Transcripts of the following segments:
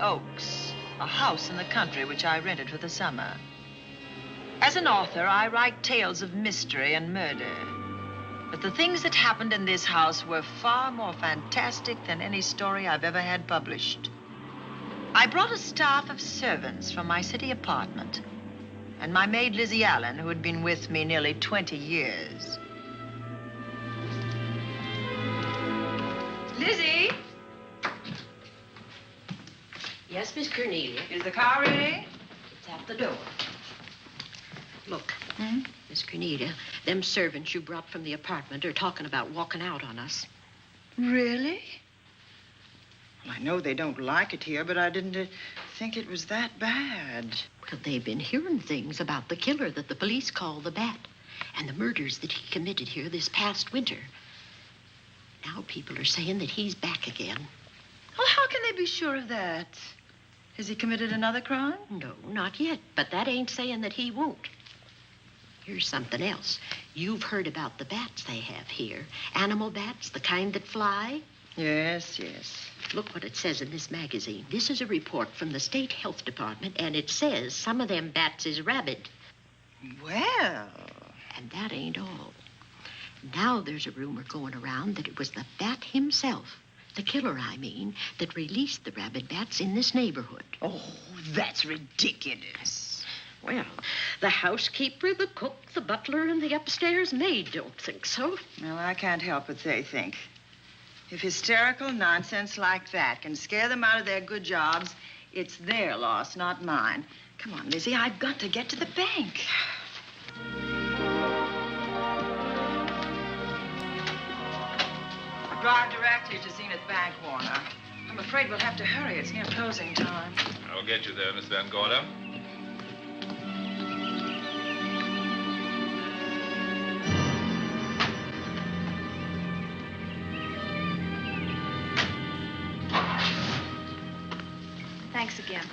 Oaks, a house in the country which I rented for the summer. As an author, I write tales of mystery and murder. But the things that happened in this house were far more fantastic than any story I've ever had published. I brought a staff of servants from my city apartment, and my maid Lizzie Allen, who had been with me nearly 20 years. Lizzie? Yes, Miss Cornelia. Is the car ready? It's at the door. Look, Hmm? Miss Cornelia, them servants you brought from the apartment are talking about walking out on us. Really? Well, I know they don't like it here, but I didn't think it was that bad. Well, they've been hearing things about the killer that the police call the Bat and the murders that he committed here this past winter. Now people are saying that he's back again. Well, how can they be sure of that? Has he committed another crime? No, not yet, but that ain't saying that he won't. Here's something else. You've heard about the bats they have here. Animal bats, the kind that fly. Yes, yes. Look what it says in this magazine. This is a report from the State Health Department, and it says some of them bats is rabid. Well. And that ain't all. Now there's a rumor going around that it was the bat himself, the killer, I mean, that released the rabid bats in this neighborhood. Oh, that's ridiculous. Well, the housekeeper, the cook, the butler, and the upstairs maid don't think so. Well, I can't help what they think. If hysterical nonsense like that can scare them out of their good jobs, it's their loss, not mine. Come on, Lizzie, I've got to get to the bank. Drive directly to Zenith Bank, Warner. I'm afraid we'll have to hurry. It's near closing time. I'll get you there, Miss Van Gorder. Thanks again.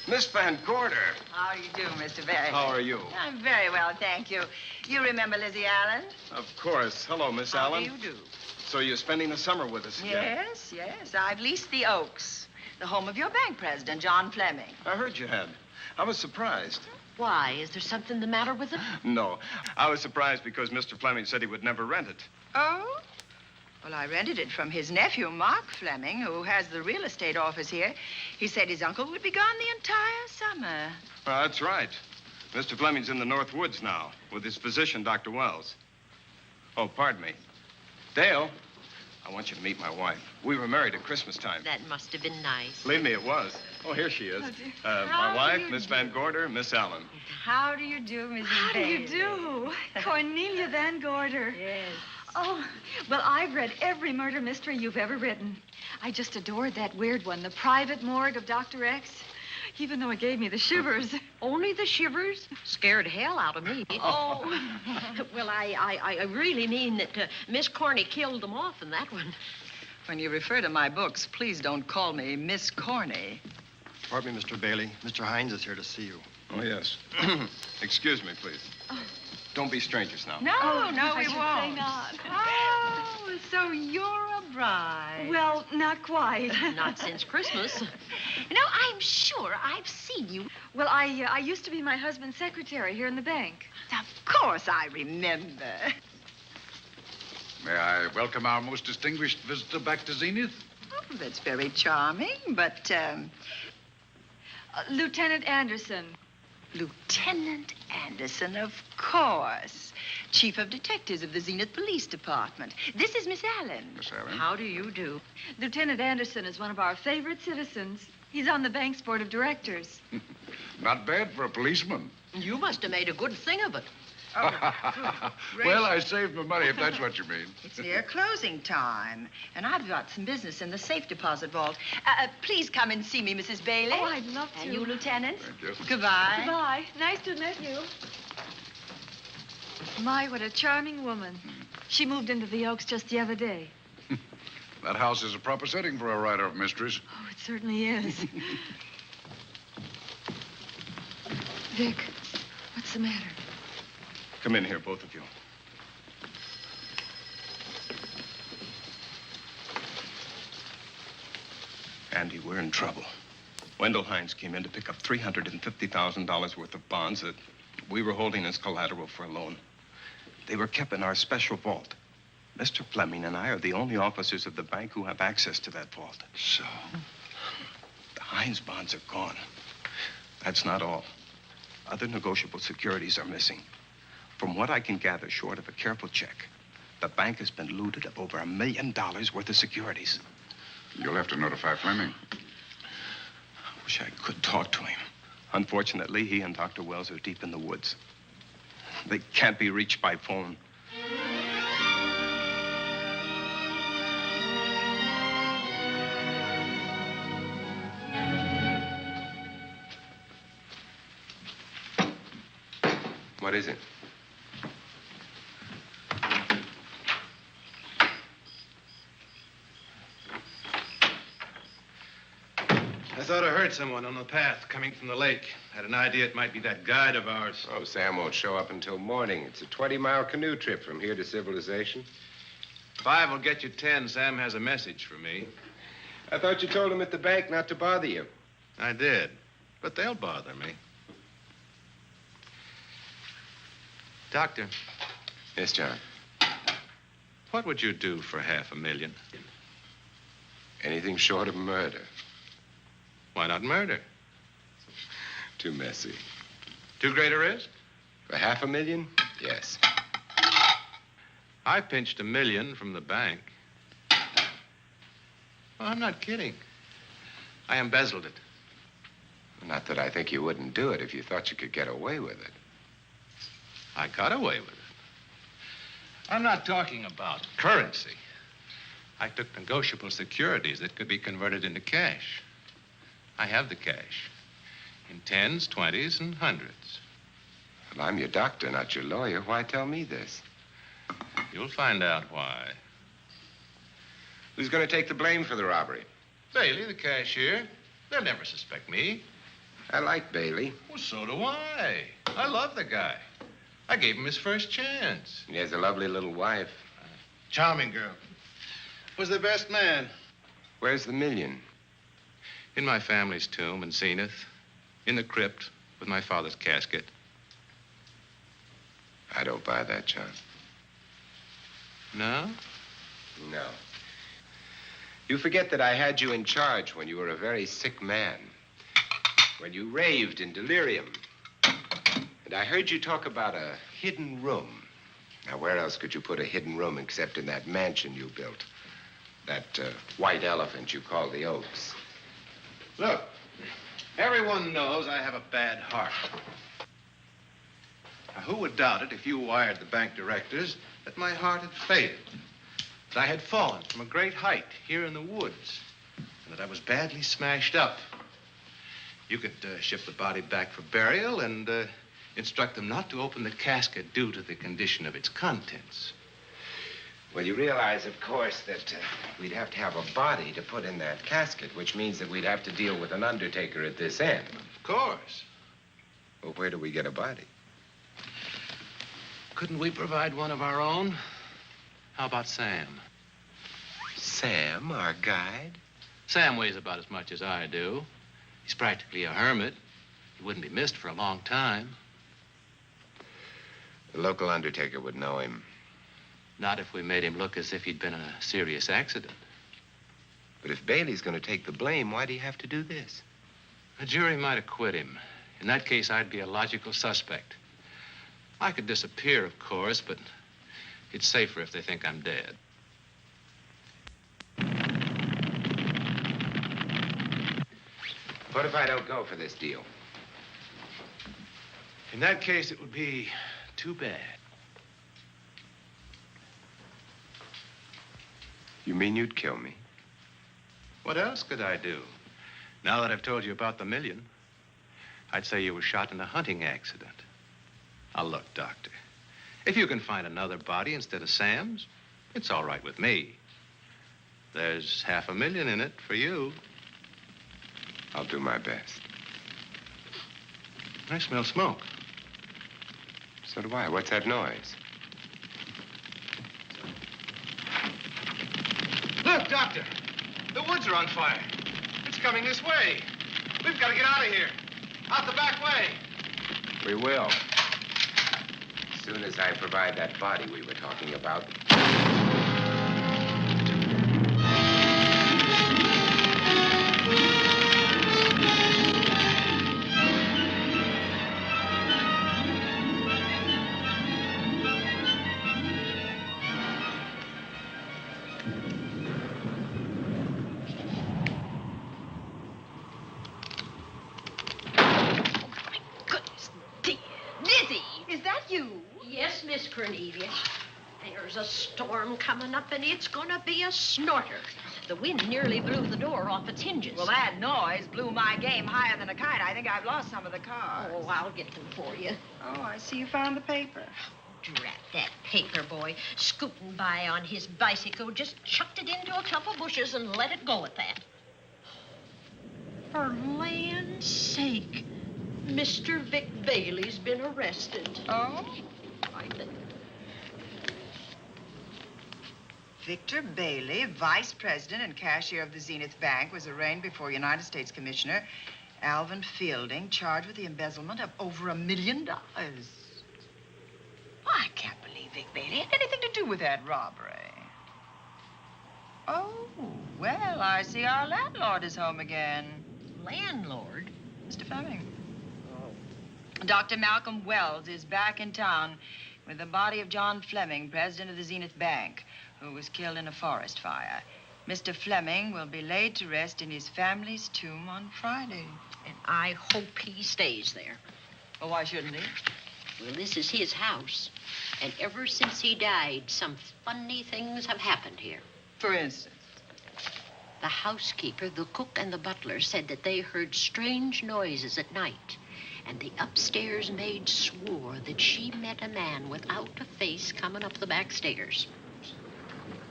Miss Van Gorder. How do you do, Mr. Barry? How are you? I'm very well, thank you. You remember Lizzie Allen? Of course. Hello, Miss How Allen. do you do? So you're spending the summer with us again? Yes, yes. I've leased the Oaks, the home of your bank president, John Fleming. I heard you had. I was surprised. Why? Is there something the matter with it? No. I was surprised because Mr. Fleming said he would never rent it. Oh? Well, I rented it from his nephew, Mark Fleming, who has the real estate office here. He said his uncle would be gone the entire summer. Well, that's right. Mr. Fleming's in the North Woods now with his physician, Dr. Wells. Oh, pardon me. Dale, I want you to meet my wife. We were married at Christmas time. That must have been nice. Believe me, it was. Oh, here she is. Oh, dear. My How do wife, you Miss do? Van Gorder, Miss Allen. How do you do, Mrs. How do you Bailey? do? Cornelia Van Gorder. Yes. Oh, well, I've read every murder mystery you've ever written. I just adored that weird one, The Private Morgue of Dr. X, even though it gave me the shivers. Only the shivers? Scared hell out of me. Oh. Well, I really mean that Miss Corney killed them off in that one. When you refer to my books, please don't call me Miss Corney. Pardon me, Mr. Bailey. Mr. Hines is here to see you. Oh, yes. Excuse me, please. Don't be strangers now. No, Oh, no, I we should say won't. not. Oh, so you're a bride. Well, not quite. Not since Christmas. You know, I'm sure I've seen you. Well, I used to be my husband's secretary here in the bank. Of course I remember. May I welcome our most distinguished visitor back to Zenith? Oh, that's very charming, but, Lieutenant Anderson. Lieutenant Anderson, of course. Chief of Detectives of the Zenith Police Department. This is Miss Allen. Miss Allen. How do you do? Lieutenant Anderson is one of our favorite citizens. He's on the bank's board of directors. Not bad for a policeman. You must have made a good thing of it. Well, I saved my money, if that's what you mean. It's near closing time, and I've got some business in the safe deposit vault. Please come and see me, Mrs. Bailey. Oh, I'd love to. And you, Lieutenant. Thank you. Goodbye. Goodbye. Nice to meet you. My, what a charming woman. She moved into the Oaks just the other day. That house is a proper setting for a writer of mysteries. Oh, it certainly is. Vic, what's the matter? Come in here, both of you. Andy, we're in trouble. Wendell Hines came in to pick up $350,000 worth of bonds that we were holding as collateral for a loan. They were kept in our special vault. Mr. Fleming and I are the only officers of the bank who have access to that vault. So? The Hines bonds are gone. That's not all. Other negotiable securities are missing. From what I can gather, short of a careful check, the bank has been looted of over $1 million worth of securities. You'll have to notify Fleming. I wish I could talk to him. Unfortunately, he and Dr. Wells are deep in the woods. They can't be reached by phone. What is it? I thought I heard someone on the path coming from the lake. Had an idea it might be that guide of ours. Oh, Sam won't show up until morning. It's a 20-mile canoe trip from here to civilization. 5 will get you 10. Sam has a message for me. I thought you told him at the bank not to bother you. I did, but they'll bother me. Doctor. Yes, John. What would you do for $500,000? Anything short of murder. Why not murder? Too messy. Too great a risk? For $500,000? Yes. I pinched $1 million from the bank. Well, I'm not kidding. I embezzled it. Not that I think you wouldn't do it if you thought you could get away with it. I got away with it. I'm not talking about currency. I took negotiable securities that could be converted into cash. I have the cash in 10s, 20s, and 100s. Well, I'm your doctor, not your lawyer. Why tell me this? You'll find out why. Who's going to take the blame for the robbery? Bailey, the cashier. They'll never suspect me. I like Bailey. Well, so do I. I love the guy. I gave him his first chance. He has a lovely little wife. Charming girl. Was the best man. Where's the $1 million? In my family's tomb in Zenith. In the crypt with my father's casket. I don't buy that, John. No? No. You forget that I had you in charge when you were a very sick man. When you raved in delirium. And I heard you talk about a hidden room. Now, where else could you put a hidden room except in that mansion you built? That white elephant you call the Oaks. Look, everyone knows I have a bad heart. Now, who would doubt it if you wired the bank directors that my heart had failed? That I had fallen from a great height here in the woods. And that I was badly smashed up. You could ship the body back for burial and instruct them not to open the casket due to the condition of its contents. Well, you realize, of course, that we'd have to have a body to put in that casket, which means that we'd have to deal with an undertaker at this end. Of course. Well, where do we get a body? Couldn't we provide one of our own? How about Sam? Sam, our guide? Sam weighs about as much as I do. He's practically a hermit. He wouldn't be missed for a long time. The local undertaker would know him. Not if we made him look as if he'd been in a serious accident. But if Bailey's going to take the blame, why'd he have to do this? A jury might acquit him. In that case, I'd be a logical suspect. I could disappear, of course, but it's safer if they think I'm dead. What if I don't go for this deal? In that case, it would be too bad. You mean you'd kill me? What else could I do? Now that I've told you about the $1 million, I'd say you were shot in a hunting accident. Now, look, Doctor, if you can find another body instead of Sam's, it's all right with me. There's $500,000 in it for you. I'll do my best. I smell smoke. So do I. What's that noise? Look, Doctor, the woods are on fire. It's coming this way. We've got to get out of here. Out the back way. We will. As soon as I provide that body we were talking about. Yes, Miss Cornelia. There's a storm coming up, and it's gonna be a snorter. The wind nearly blew the door off its hinges. Well, that noise blew my game higher than a kite. I think I've lost some of the cars. Oh, I'll get them for you. Oh, I see you found the paper. Drat that paper boy, scooting by on his bicycle, just chucked it into a clump of bushes and let it go at that. For land's sake, Mr. Vic Bailey's been arrested. Oh? I think. Victor Bailey, vice president and cashier of the Zenith Bank, was arraigned before United States Commissioner Alvin Fielding, charged with the embezzlement of over $1 million. I can't believe Vic Bailey had anything to do with that robbery. Oh, well, I see our landlord is home again. Landlord? Mr. Fleming. Dr. Malcolm Wells is back in town with the body of John Fleming, president of the Zenith Bank, who was killed in a forest fire. Mr. Fleming will be laid to rest in his family's tomb on Friday. And I hope he stays there. Well, why shouldn't he? Well, this is his house. And ever since he died, some funny things have happened here. For instance? The housekeeper, the cook, and the butler said that they heard strange noises at night. And the upstairs maid swore that she met a man without a face coming up the back stairs.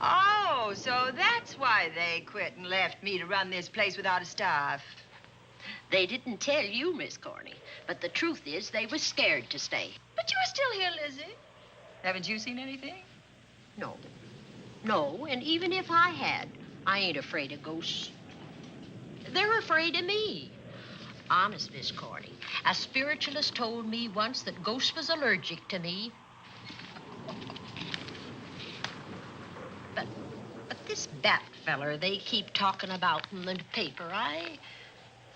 Oh, so that's why they quit and left me to run this place without a staff. They didn't tell you, Miss Corney, but the truth is they were scared to stay. But you're still here, Lizzie. Haven't you seen anything? No. No, and even if I had, I ain't afraid of ghosts. They're afraid of me. Honest, Miss Corney, a spiritualist told me once that ghosts was allergic to me. But this Bat feller they keep talking about in the paper, I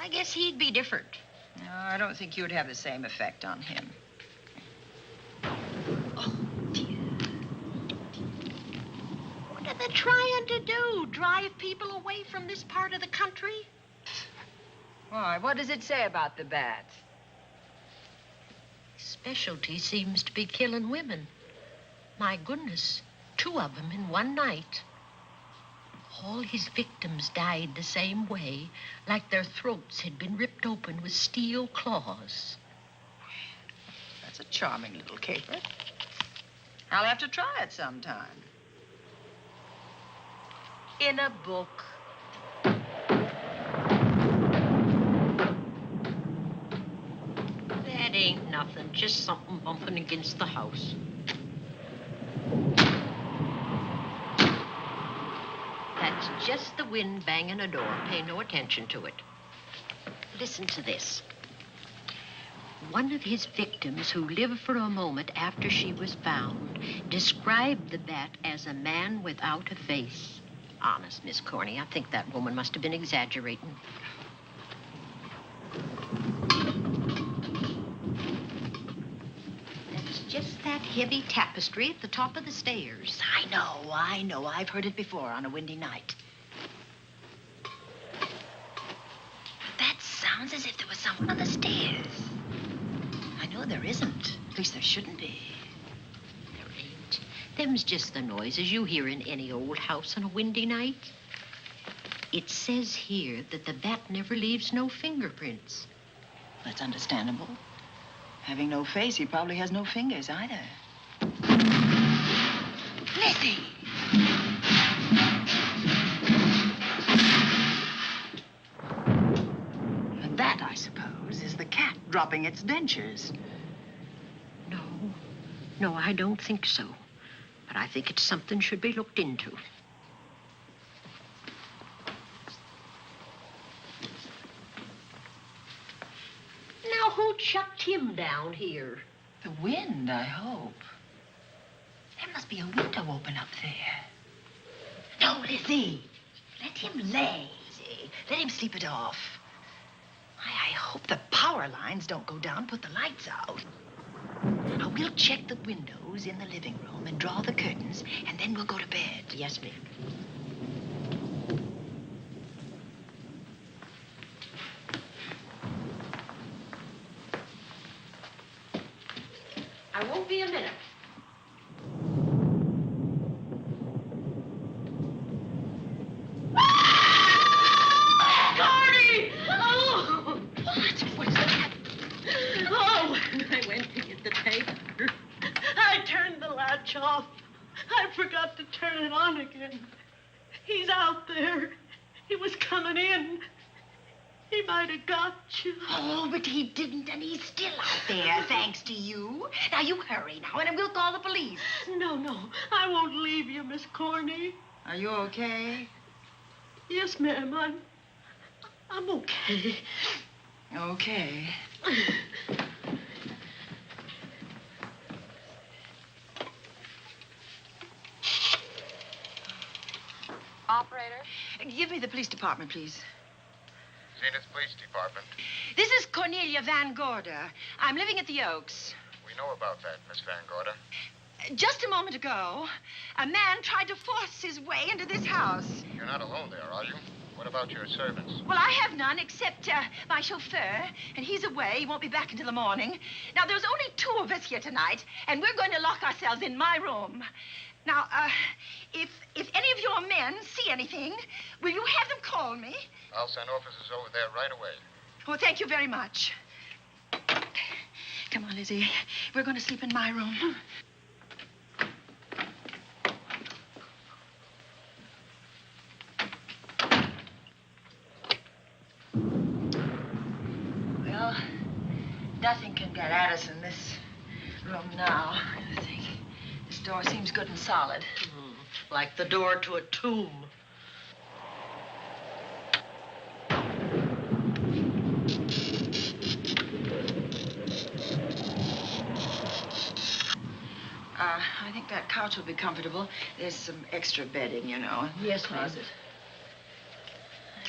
guess he'd be different. No, I don't think you'd have the same effect on him. Oh, dear. What are they trying to do? Drive people away from this part of the country? Why, what does it say about the Bat? His specialty seems to be killing women. My goodness, 2 of them in one night. All his victims died the same way, like their throats had been ripped open with steel claws. That's a charming little caper. I'll have to try it sometime. In a book. That ain't nothing, just something bumping against the house. That's just the wind banging a door. Pay no attention to it. Listen to this. One of his victims who lived for a moment after she was found described the Bat as a man without a face. Honest, Miss Corney, I think that woman must have been exaggerating. That's just that heavy tapestry at the top of the stairs. I know. I've heard it before on a windy night. That sounds as if there was someone on the stairs. I know there isn't. At least there shouldn't be. There ain't. Them's just the noises you hear in any old house on a windy night. It says here that the Bat never leaves no fingerprints. That's understandable. Having no face, he probably has no fingers either. Lizzie! And that, I suppose, is the cat dropping its dentures. No, I don't think so. But I think it's something should be looked into. Who chucked him down here? The wind, I hope. There must be a window open up there. No, Lizzie. Let him lay. Let him sleep it off. I hope the power lines don't go down, put the lights out. Now, we'll check the windows in the living room and draw the curtains, and then we'll go to bed. Yes, ma'am. I won't be a minute. Gordy! Oh! What's that? Oh, when I went to get the paper, I turned the latch off. I forgot to turn it on again. He's out there. He was coming in. He might have got you. Oh, but he didn't, and he's still out there, thanks to you. Now, you hurry now, and we'll call the police. No, I won't leave you, Miss Corny. Are you okay? Yes, ma'am, I'm okay. Okay. Operator? Give me the police department, please. Zenith Police Department. This is Cornelia Van Gorder. I'm living at the Oaks. We know about that, Miss Van Gorder. Just a moment ago, a man tried to force his way into this house. You're not alone there, are you? What about your servants? Well, I have none except my chauffeur, and he's away. He won't be back until the morning. Now, there's only 2 of us here tonight, and we're going to lock ourselves in my room. Now, if any of your men see anything, will you have them call me? I'll send officers over there right away. Well, thank you very much. Come on, Lizzie. We're going to sleep in my room. Well, nothing can get at us in this room now, I think. This door seems good and solid. Like the door to a tomb. I think that couch will be comfortable. There's some extra bedding, you know. Yes, ma'am. Closet.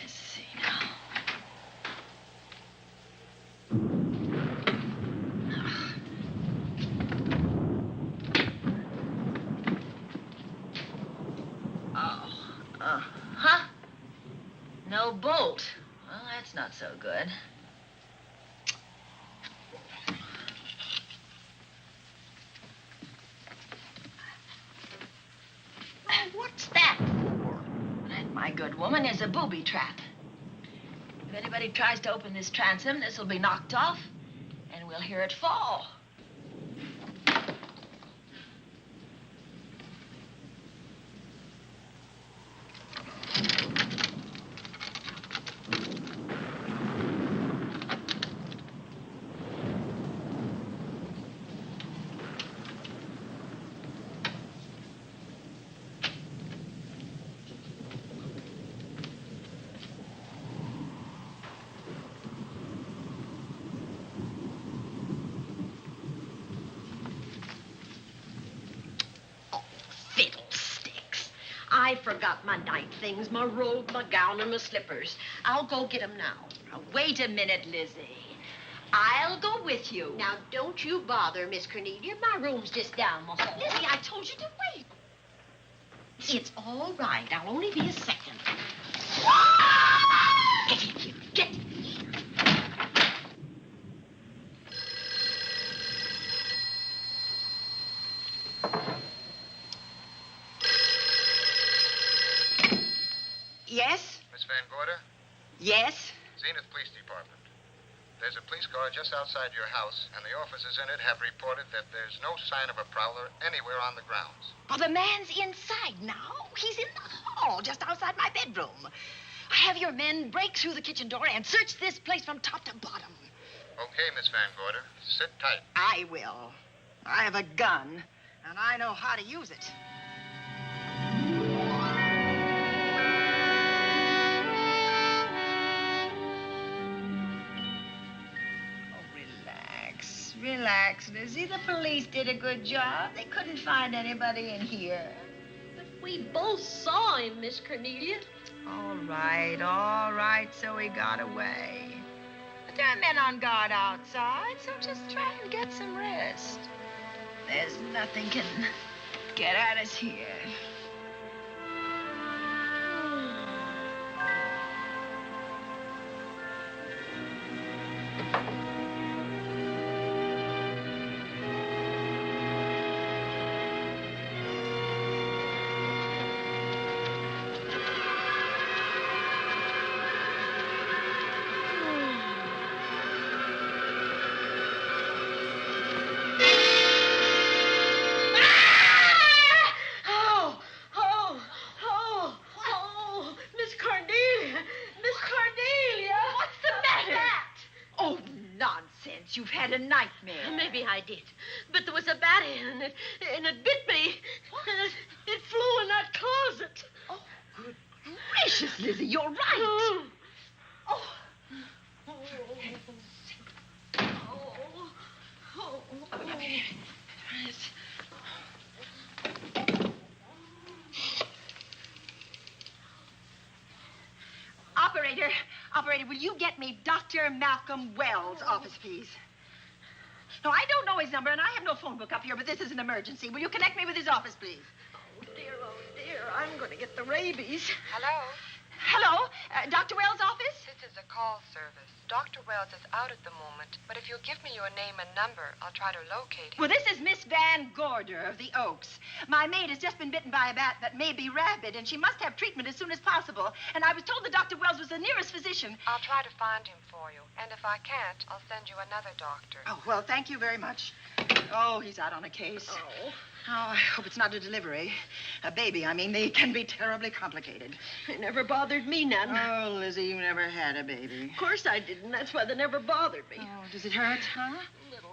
Let's see now. Huh? No bolt. Well, that's not so good. What's that for? That, my good woman, is a booby trap. If anybody tries to open this transom, this will be knocked off, and we'll hear it fall. I forgot my night things, my robe, my gown, and my slippers. I'll go get them now. Now, wait a minute, Lizzie. I'll go with you. Now, don't you bother, Miss Cornelia. My room's just down the hall. Lizzie, I told you to wait. It's all right. I'll only be a second. Get in here. Get in here. Yes? Miss Van Gorder? Yes? Zenith Police Department. There's a police car just outside your house, and the officers in it have reported that there's no sign of a prowler anywhere on the grounds. Oh, the man's inside now. He's in the hall, just outside my bedroom. Have your men break through the kitchen door and search this place from top to bottom. Okay, Miss Van Gorder. Sit tight. I will. I have a gun, and I know how to use it. Oh, relax. relax, Lizzie. The police did a good job. They couldn't find anybody in here. But we both saw him, Miss Cornelia. All right, so he got away. But there are men on guard outside, so just try and get some rest. There's nothing can get at us here. You've had a nightmare. Maybe I did. But there was a bat and it bit me. It flew in that closet. Oh, good gracious, Lizzie, you're right. Operator, will you get me Dr. Malcolm Wells' office, please? No, I don't know his number, and I have no phone book up here, but this is an emergency. Will you connect me with his office, please? Oh, dear, I'm going to get the rabies. Hello? Hello? Dr. Wells' office? This is a call service. Dr. Wells is out at the moment, but if you'll give me your name and number, I'll try to locate him. Well, this is Miss Van Gorder of the Oaks. My maid has just been bitten by a bat that may be rabid, and she must have treatment as soon as possible. And I was told that Dr. Wells was the nearest physician. I'll try to find him for you, and if I can't, I'll send you another doctor. Oh, well, thank you very much. Oh, he's out on a case. Oh, I hope it's not a delivery. A baby, I mean. They can be terribly complicated. They never bothered me none. Oh, Lizzie, you never had a baby. Of course I didn't. That's why they never bothered me. Oh, does it hurt, huh? Little.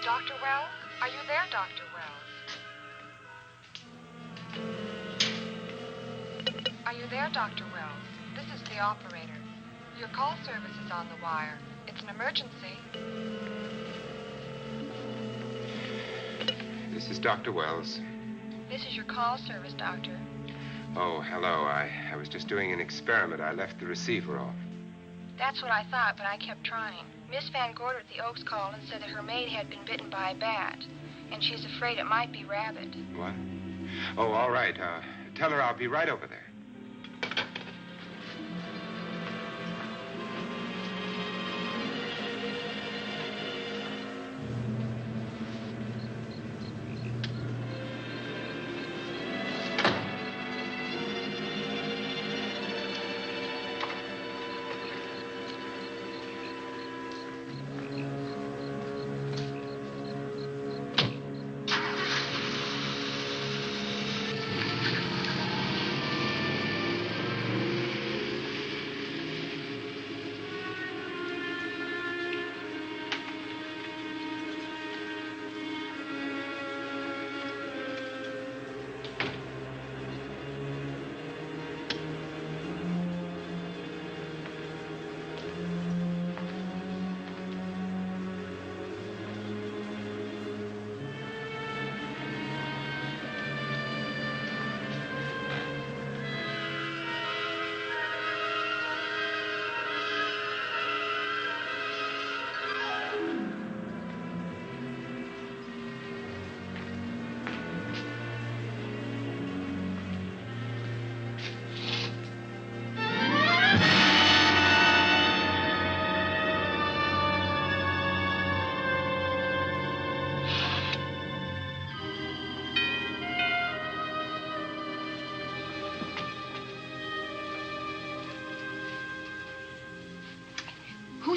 Dr. Wells? Are you there, Dr. Wells? Are you there, Dr. Wells? This is the operator. Your call service is on the wire. It's an emergency. This is Dr. Wells. This is your call service, Doctor. Oh, hello. I was just doing an experiment. I left the receiver off. That's what I thought, but I kept trying. Miss Van Gorder at the Oaks called and said that her maid had been bitten by a bat, and she's afraid it might be rabid. What? Oh, all right. Tell her I'll be right over there.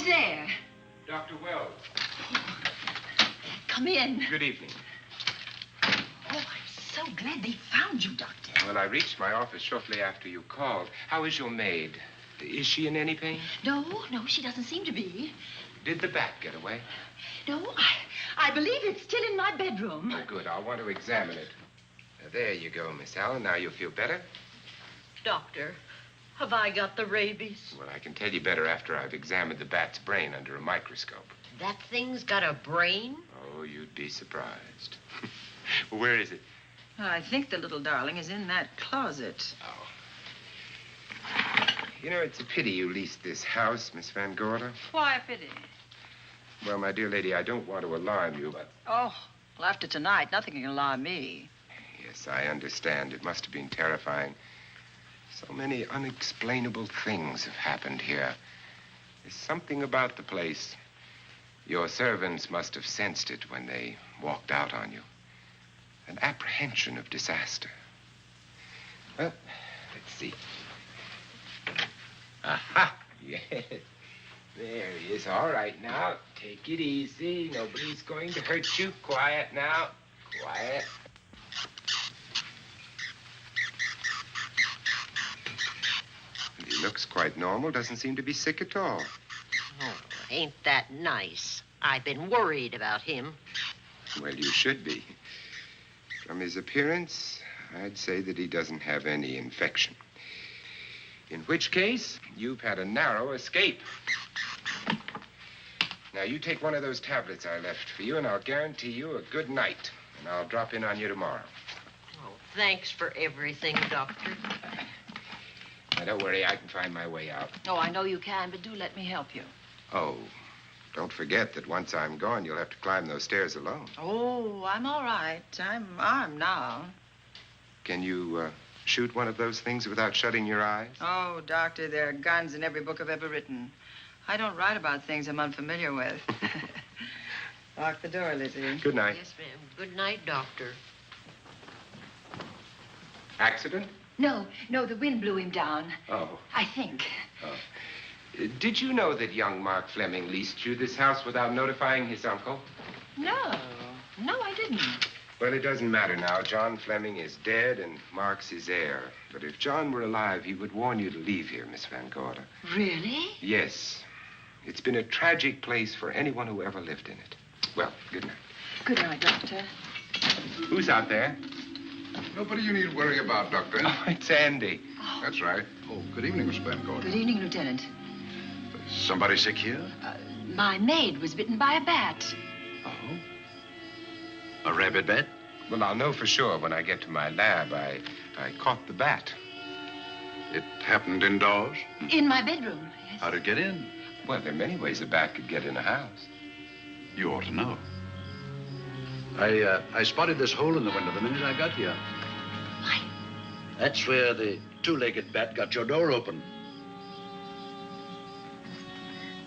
Who's there? Dr. Wells. Come in. Good evening. Oh, I'm so glad they found you, Doctor. Well, I reached my office shortly after you called. How is your maid? Is she in any pain? No, she doesn't seem to be. Did the bat get away? No, I believe it's still in my bedroom. Oh, good. I'll want to examine it. There you go, Miss Allen. Now you'll feel better? Doctor, have I got the rabies? Well, I can tell you better after I've examined the bat's brain under a microscope. That thing's got a brain? Oh, you'd be surprised. Where is it? I think the little darling is in that closet. Oh. You know, it's a pity you leased this house, Miss Van Gorder. Why a pity? Well, my dear lady, I don't want to alarm you, but... Oh, well, after tonight, nothing can alarm me. Yes, I understand. It must have been terrifying. So many unexplainable things have happened here. There's something about the place. Your servants must have sensed it when they walked out on you. An apprehension of disaster. Well, let's see. Aha! Yes. There he is. All right, now. Take it easy. Nobody's going to hurt you. Quiet now. Quiet. He looks quite normal. Doesn't seem to be sick at all. Oh, ain't that nice? I've been worried about him. Well, you should be. From his appearance, I'd say that he doesn't have any infection. In which case, you've had a narrow escape. Now, you take one of those tablets I left for you, and I'll guarantee you a good night. And I'll drop in on you tomorrow. Oh, thanks for everything, Doctor. Now, don't worry. I can find my way out. Oh, I know you can, but do let me help you. Oh, don't forget that once I'm gone, you'll have to climb those stairs alone. Oh, I'm all right. I'm armed now. Can you shoot one of those things without shutting your eyes? Oh, Doctor, there are guns in every book I've ever written. I don't write about things I'm unfamiliar with. Lock the door, Lizzie. Good night. Yes, ma'am. Good night, Doctor. Accident? No, the wind blew him down. Oh. I think. Oh. Did you know that young Mark Fleming leased you this house without notifying his uncle? No, I didn't. Well, it doesn't matter now. John Fleming is dead and Mark's his heir. But if John were alive, he would warn you to leave here, Miss Van Gorder. Really? Yes. It's been a tragic place for anyone who ever lived in it. Well, good night. Good night, Doctor. Who's out there? Nobody you need worry about, Doctor. Oh, it's Andy. Oh. That's right. Oh, good evening, Miss Van Gorder. Good evening, Lieutenant. Somebody sick here? My maid was bitten by a bat. Oh? A rabid bat? Well, I'll know for sure when I get to my lab. I caught the bat. It happened indoors? In my bedroom, yes. How'd it get in? Well, there are many ways a bat could get in a house. You ought to know. I spotted this hole in the window the minute I got here. Why? That's where the two-legged bat got your door open.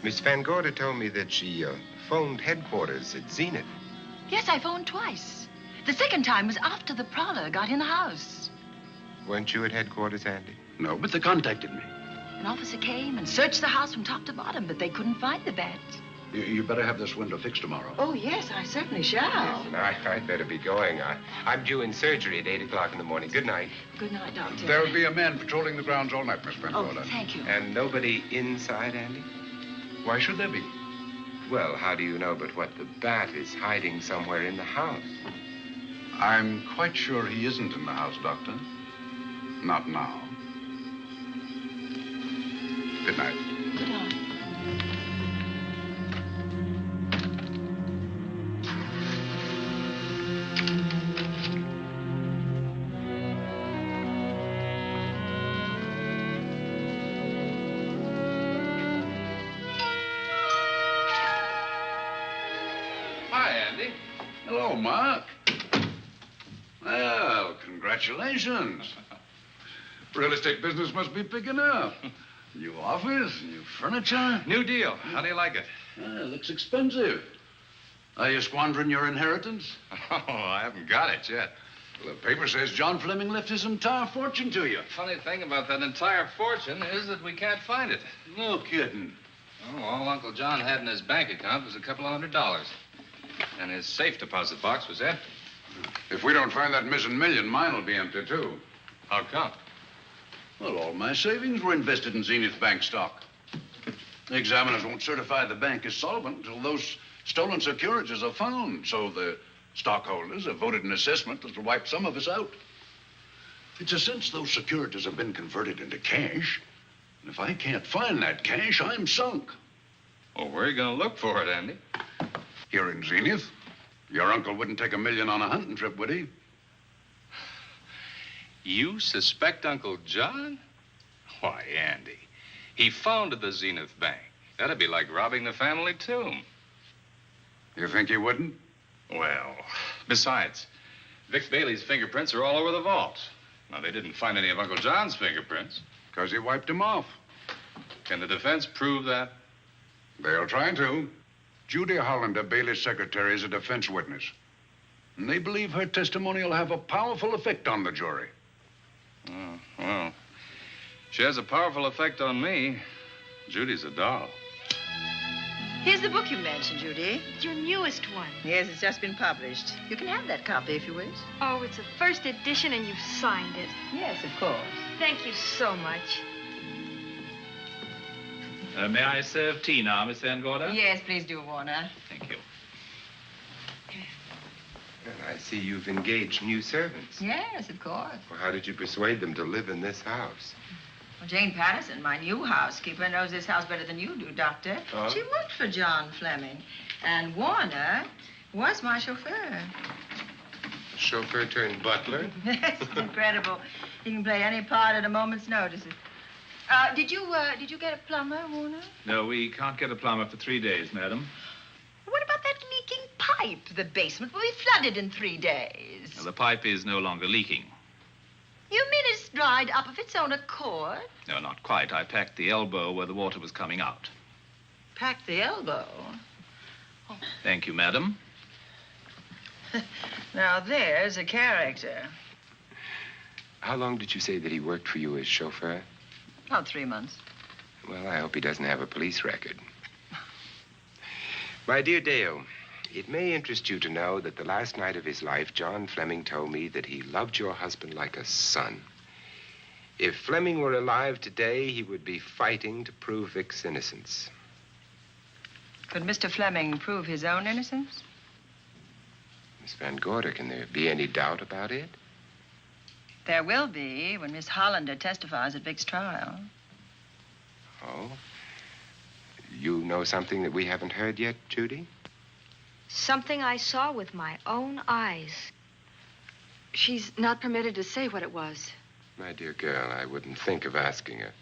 Miss Van Gorder told me that she phoned headquarters at Zenith. Yes, I phoned twice. The second time was after the prowler got in the house. Weren't you at headquarters, Andy? No, but they contacted me. An officer came and searched the house from top to bottom, but they couldn't find the bat. You better have this window fixed tomorrow. Oh, yes, I certainly shall. Yes, and I'd better be going. I'm due in surgery at 8 o'clock in the morning. Good night. Good night, Doctor. There will be a man patrolling the grounds all night, Miss Van Gorder. Oh, thank you. And nobody inside, Andy? Why should there be? Well, how do you know but what the bat is hiding somewhere in the house? I'm quite sure he isn't in the house, Doctor. Not now. Good night. Good night. Hi, Andy. Hello, Mark. Well, congratulations. Real estate business must be picking up. New office, new furniture. New deal. How do you like it? Looks expensive. Are you squandering your inheritance? Oh, I haven't got it yet. Well, the paper says John Fleming left his entire fortune to you. Funny thing about that entire fortune is that we can't find it. No kidding. Oh, all Uncle John had in his bank account was a couple of $100. And his safe deposit box was empty. If we don't find that missing million, mine will be empty, too. How come? Well, all my savings were invested in Zenith Bank stock. The examiners won't certify the bank is solvent until those stolen securities are found. So the stockholders have voted an assessment that'll wipe some of us out. It's a since those securities have been converted into cash. And if I can't find that cash, I'm sunk. Well, where are you going to look for it, Andy? Here in Zenith. Your uncle wouldn't take $1 million on a hunting trip, would he? You suspect Uncle John? Why, Andy, he founded the Zenith Bank. That'd be like robbing the family tomb. You think he wouldn't? Well, besides, Vic Bailey's fingerprints are all over the vault. Now, they didn't find any of Uncle John's fingerprints. Because he wiped them off. Can the defense prove that? They'll try to. Judy Hollander, Bailey's secretary, is a defense witness. And they believe her testimony will have a powerful effect on the jury. Oh, well, she has a powerful effect on me. Judy's a doll. Here's the book you mentioned, Judy. It's your newest one. Yes, it's just been published. You can have that copy if you wish. Oh, it's a first edition and you've signed it. Yes, of course. Thank you so much. May I serve tea now, Miss Van Gorder? Yes, please do, Warner. Thank you. Well, I see you've engaged new servants. Yes, of course. Well, how did you persuade them to live in this house? Well, Jane Patterson, my new housekeeper, knows this house better than you do, Doctor. Oh? She worked for John Fleming. And Warner was my chauffeur. Chauffeur turned butler? Yes, incredible. He can play any part at a moment's notice. Did you get a plumber, Warner? No, we can't get a plumber for 3 days, madam. What about that leaking pipe? The basement will be flooded in 3 days. Well, the pipe is no longer leaking. You mean it's dried up of its own accord? No, not quite. I packed the elbow where the water was coming out. Packed the elbow? Oh. Thank you, madam. Now, there's a character. How long did you say that he worked for you as chauffeur? About 3 months. Well, I hope he doesn't have a police record. My dear Dale, it may interest you to know that the last night of his life, John Fleming told me that he loved your husband like a son. If Fleming were alive today, he would be fighting to prove Vic's innocence. Could Mr. Fleming prove his own innocence? Miss Van Gorder, can there be any doubt about it? There will be when Miss Hollander testifies at Vic's trial. Oh? You know something that we haven't heard yet, Judy? Something I saw with my own eyes. She's not permitted to say what it was. My dear girl, I wouldn't think of asking her.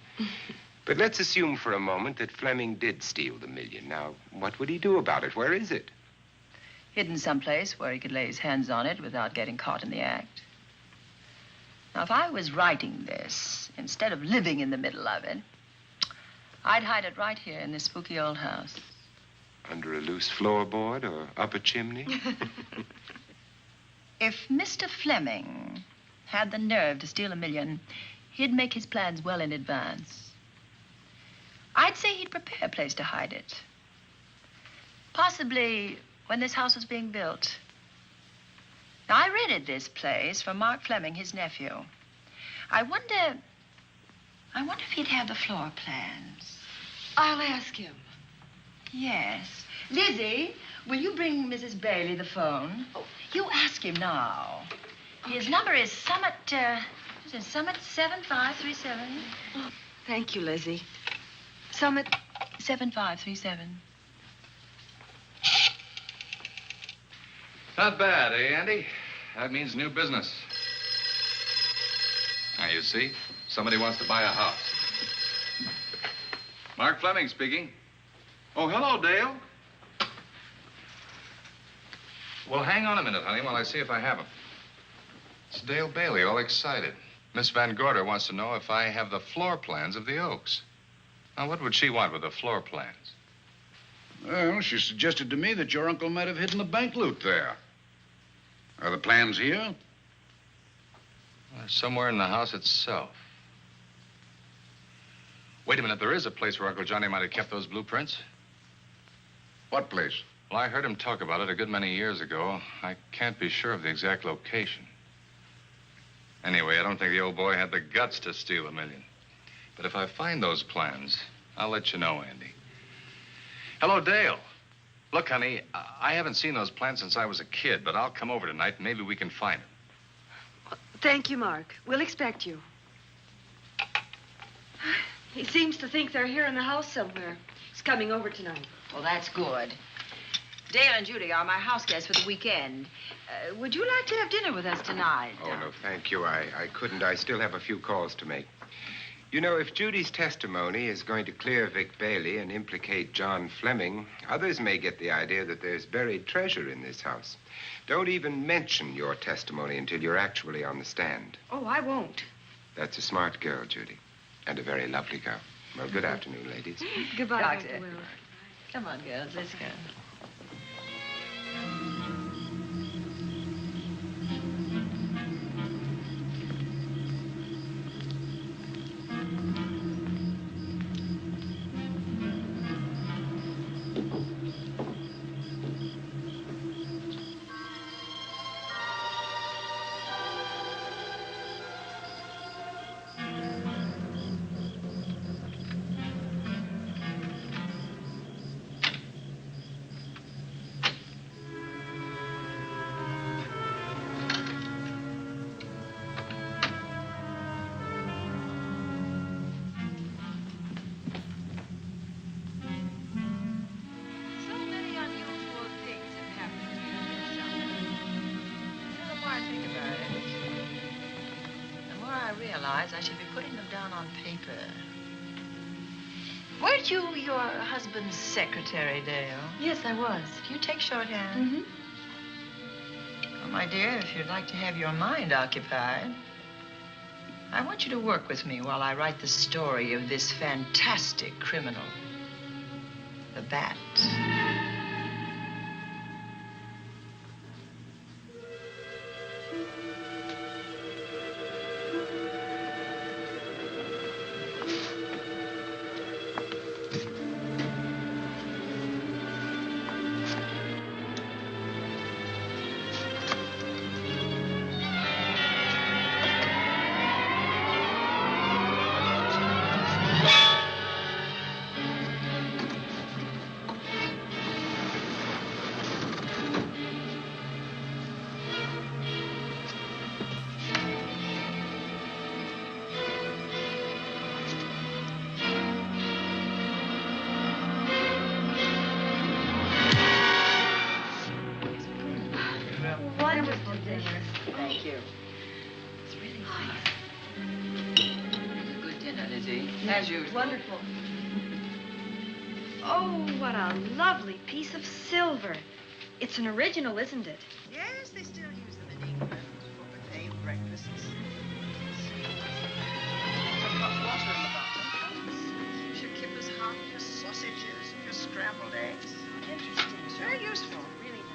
But let's assume for a moment that Fleming did steal the $1 million. Now, what would he do about it? Where is it? Hidden someplace where he could lay his hands on it without getting caught in the act. Now, if I was writing this, instead of living in the middle of it, I'd hide it right here in this spooky old house. Under a loose floorboard or up a chimney? If Mr. Fleming had the nerve to steal $1 million, he'd make his plans well in advance. I'd say he'd prepare a place to hide it. Possibly when this house was being built. Now, I rented this place from Mark Fleming, his nephew. I wonder if he'd have the floor plans. I'll ask him. Yes. Lizzie, will you bring Mrs. Bailey the phone? Oh, you ask him now. His number is Summit 7537. Oh, thank you, Lizzie. Summit 7537. Not bad, eh, Andy? That means new business. Now, you see, somebody wants to buy a house. Mark Fleming speaking. Oh, hello, Dale. Well, hang on a minute, honey, while I see if I have him. It's Dale Bailey, all excited. Miss Van Gorder wants to know if I have the floor plans of the Oaks. Now, what would she want with the floor plans? Well, she suggested to me that your uncle might have hidden the bank loot there. Are the plans here? Well, they're somewhere in the house itself. Wait a minute, there is a place where Uncle Johnny might have kept those blueprints. What place? Well, I heard him talk about it a good many years ago. I can't be sure of the exact location. Anyway, I don't think the old boy had the guts to steal $1 million. But if I find those plans, I'll let you know, Andy. Hello, Dale. Look, honey, I haven't seen those plans since I was a kid, but I'll come over tonight and maybe we can find them. Thank you, Mark. We'll expect you. He seems to think they're here in the house somewhere. He's coming over tonight. Well, that's good. Dale and Judy are my house guests for the weekend. Would you like to have dinner with us tonight? Oh, no, thank you. I couldn't. I still have a few calls to make. You know, if Judy's testimony is going to clear Vic Bailey and implicate John Fleming, others may get the idea that there's buried treasure in this house. Don't even mention your testimony until you're actually on the stand. Oh, I won't. That's a smart girl, Judy, and a very lovely girl. Well, good afternoon, ladies. Goodbye, Doctor. Dr. Wilbur. Come on, girls, let's go. I should be putting them down on paper. Weren't you your husband's secretary, Dale? Yes, I was. Do you take shorthand? Mm-hmm. Well, my dear, if you'd like to have your mind occupied, I want you to work with me while I write the story of this fantastic criminal, the Bat. As usual. Wonderful. Oh, what a lovely piece of silver. It's an original, isn't it? Yes, they still use them in England for buffet breakfasts. Some hot water in the bottom. You should keep as hot your sausages and your scrambled eggs. Interesting. It's very useful. Really nice.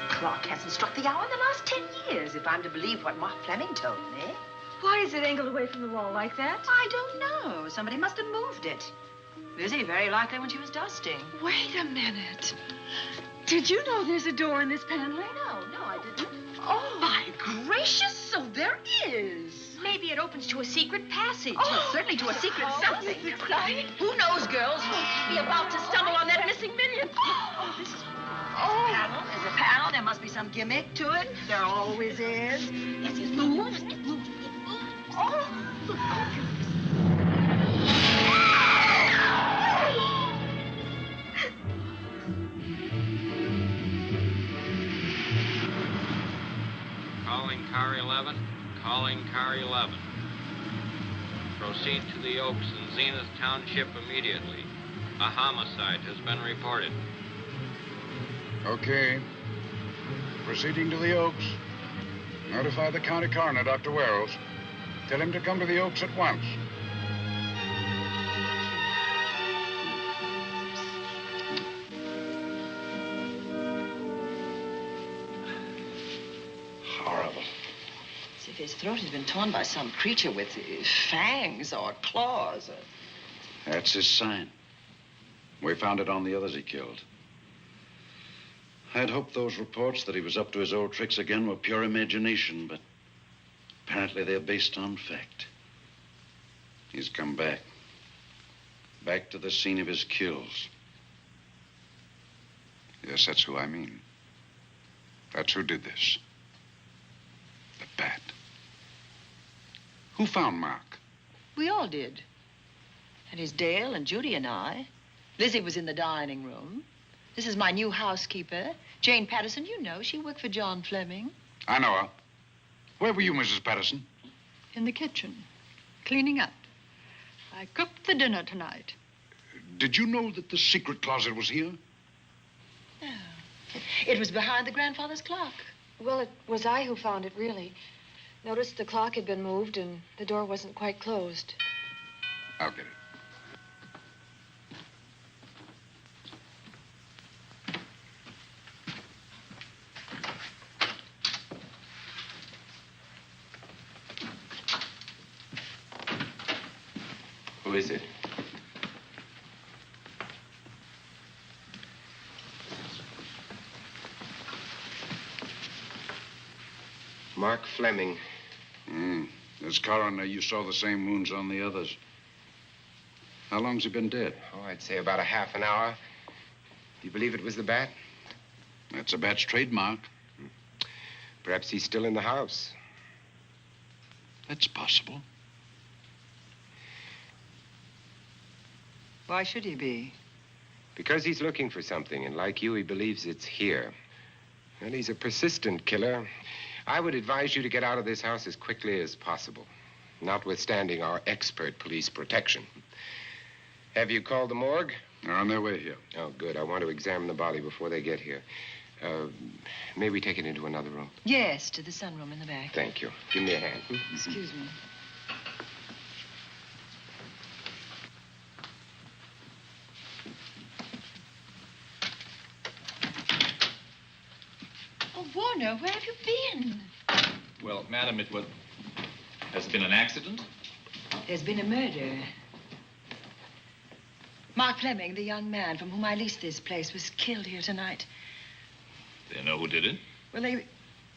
Clock hasn't struck the hour in the last 10 years, if I'm to believe what Mark Fleming told me. Why is it angled away from the wall like that? I don't know. Somebody must have moved it. Lizzie, very likely when she was dusting. Wait a minute. Did you know there's a door in this paneling? No, I didn't. Oh. My gracious, so there is. Maybe it opens to a secret passage. Well, certainly to a secret something. Exciting. Who knows, girls? We'll be about to stumble on that missing million. Oh, this is panel. There's a panel. There must be some gimmick to it. There always is. Yes, it moves. It moves. It moves. Oh. Calling car 11. Calling car 11. Proceed to the Oaks in Zenith Township immediately. A homicide has been reported. Okay. Proceeding to the Oaks. Notify the county coroner, Dr. Wells. Tell him to come to the Oaks at once. His throat has been torn by some creature with fangs or claws. That's his sign. We found it on the others he killed. I'd hoped those reports that he was up to his old tricks again were pure imagination, but apparently they're based on fact. He's come back. Back to the scene of his kills. Yes, that's who I mean. That's who did this. The bat. Who found Mark? We all did. And it's Dale and Judy and I. Lizzie was in the dining room. This is my new housekeeper, Jane Patterson. You know, she worked for John Fleming. I know her. Where were you, Mrs. Patterson? In the kitchen, cleaning up. I cooked the dinner tonight. Did you know that the secret closet was here? No. It was behind the grandfather's clock. Well, it was I who found it, really. Noticed the clock had been moved and the door wasn't quite closed. I'll get it. Who is it? Mark Fleming. As coroner, you saw the same wounds on the others. How long's he been dead? Oh, I'd say about a half an hour. Do you believe it was the bat? That's a bat's trademark. Perhaps he's still in the house. That's possible. Why should he be? Because he's looking for something, and like you, he believes it's here. And he's a persistent killer. I would advise you to get out of this house as quickly as possible, notwithstanding our expert police protection. Have you called the morgue? They're on their way here. Oh, good. I want to examine the body before they get here. May we take it into another room? Yes, to the sunroom in the back. Thank you. Give me a hand. Excuse me. Oh, Warner, where have you been? Well, madam, has been an accident? There's been a murder. Mark Fleming, the young man from whom I leased this place, was killed here tonight. They know who did it? Well, they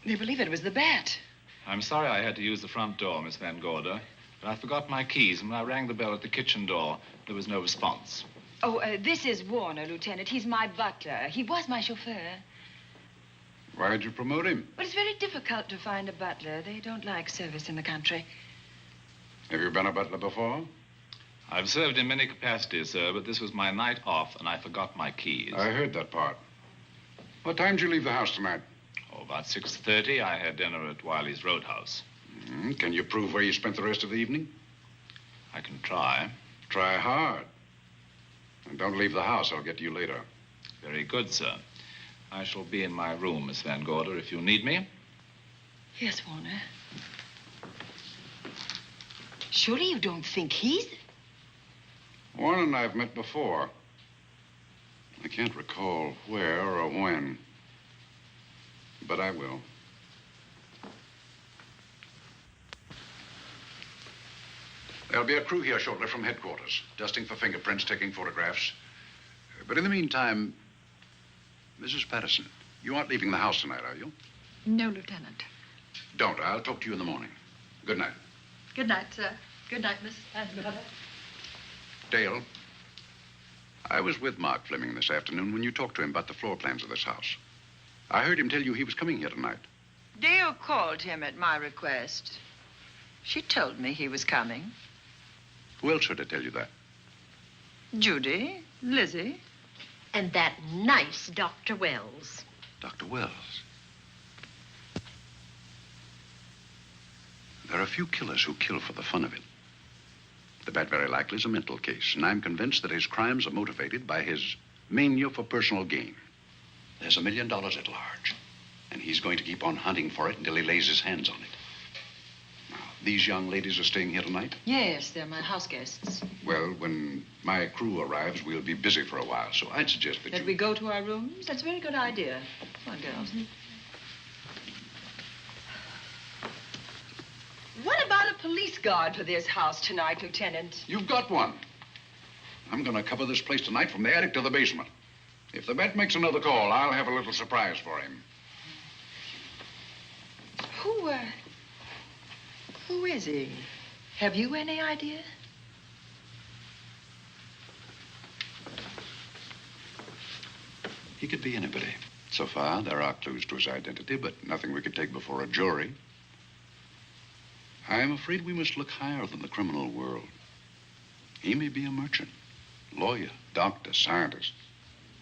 believe it was the bat. I'm sorry I had to use the front door, Miss Van Gorder, but I forgot my keys, and when I rang the bell at the kitchen door, there was no response. Oh, this is Warner, Lieutenant. He's my butler. He was my chauffeur. Why'd you promote him? But it's very difficult to find a butler. They don't like service in the country. Have you been a butler before? I've served in many capacities, sir, but this was my night off, and I forgot my keys. I heard that part. What time did you leave the house tonight? Oh, about 6:30. I had dinner at Wiley's Roadhouse. Can you prove where you spent the rest of the evening? I can try. Try hard. And don't leave the house. I'll get to you later. Very good, sir. I shall be in my room, Miss Van Gorder, if you need me. Yes, Warner. Surely you don't think he's... Warner and I have met before. I can't recall where or when, but I will. There'll be a crew here shortly from headquarters, dusting for fingerprints, taking photographs. But in the meantime, Mrs. Patterson, you aren't leaving the house tonight, are you? No, Lieutenant. Don't. I'll talk to you in the morning. Good night. Good night, sir. Good night, Miss Van Gorder. Dale, I was with Mark Fleming this afternoon when you talked to him about the floor plans of this house. I heard him tell you he was coming here tonight. Dale called him at my request. She told me he was coming. Who else should I tell you that? Judy, Lizzie. And that nice Dr. Wells. Dr. Wells. There are a few killers who kill for the fun of it. The bat very likely is a mental case, and I'm convinced that his crimes are motivated by his mania for personal gain. There's $1 million at large, and he's going to keep on hunting for it until he lays his hands on it. Now, these young ladies are staying here tonight? Yes, they're my house guests. Well, when my crew arrives, we'll be busy for a while, so I'd suggest that we go to our rooms? That's a very good idea. Come on, girls. police guard for this house tonight, Lieutenant. You've got one. I'm going to cover this place tonight from the attic to the basement. If the bat makes another call, I'll have a little surprise for him. Who is he? Have you any idea? He could be anybody. So far, there are clues to his identity, but nothing we could take before a jury. I am afraid we must look higher than the criminal world. He may be a merchant, lawyer, doctor, scientist,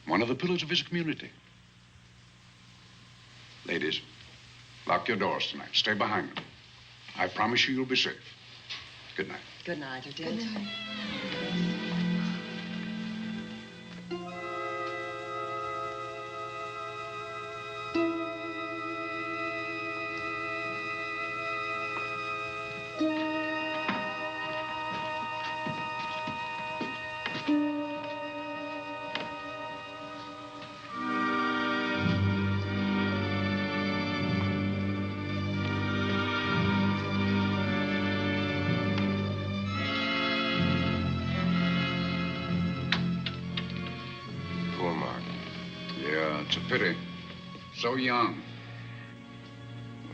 one of the pillars of his community. Ladies, lock your doors tonight. Stay behind them. I promise you you'll be safe. Good night. Good night, Lieutenant. Good night. Pity. So young.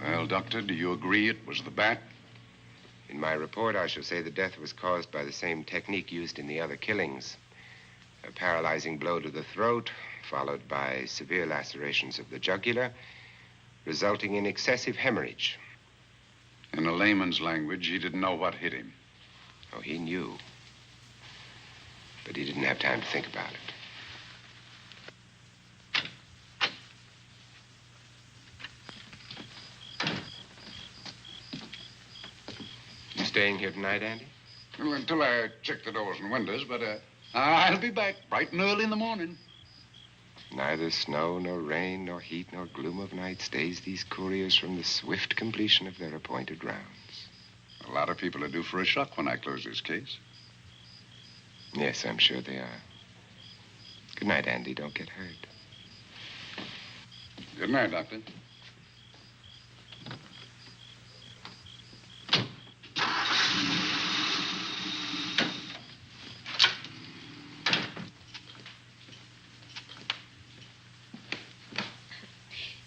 Well, Doctor, do you agree it was the bat? In my report, I shall say the death was caused by the same technique used in the other killings. A paralyzing blow to the throat, followed by severe lacerations of the jugular, resulting in excessive hemorrhage. In a layman's language, he didn't know what hit him. Oh, he knew. But he didn't have time to think about it. Staying here tonight, Andy? Well, until I check the doors and windows, but I'll be back bright and early in the morning. Neither snow, nor rain, nor heat, nor gloom of night stays these couriers from the swift completion of their appointed rounds. A lot of people are due for a shock when I close this case. Yes, I'm sure they are. Good night, Andy. Don't get hurt. Good night, Doctor.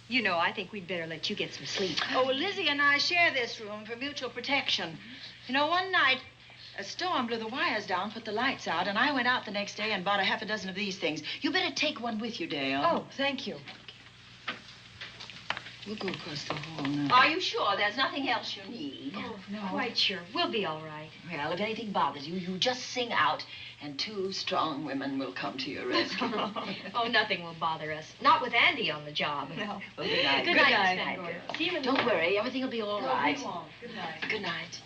You know, I think we'd better let you get some sleep. Oh, Lizzie and I share this room for mutual protection. You know, one night, a storm blew the wires down, put the lights out, and I went out the next day and bought a half a dozen of these things. You better take one with you, Dale. Oh, thank you. We'll go across the hall now. Are you sure there's nothing else you need? Oh, no. Quite sure. We'll be all right. Well, if anything bothers you, you just sing out, and 2 strong women will come to your rescue. Oh, nothing will bother us. Not with Andy on the job. No. Well, good night. Good night, Miss Van Gordon. See you in the Don't worry. Everything will be all right. We won't. Good night. Good night.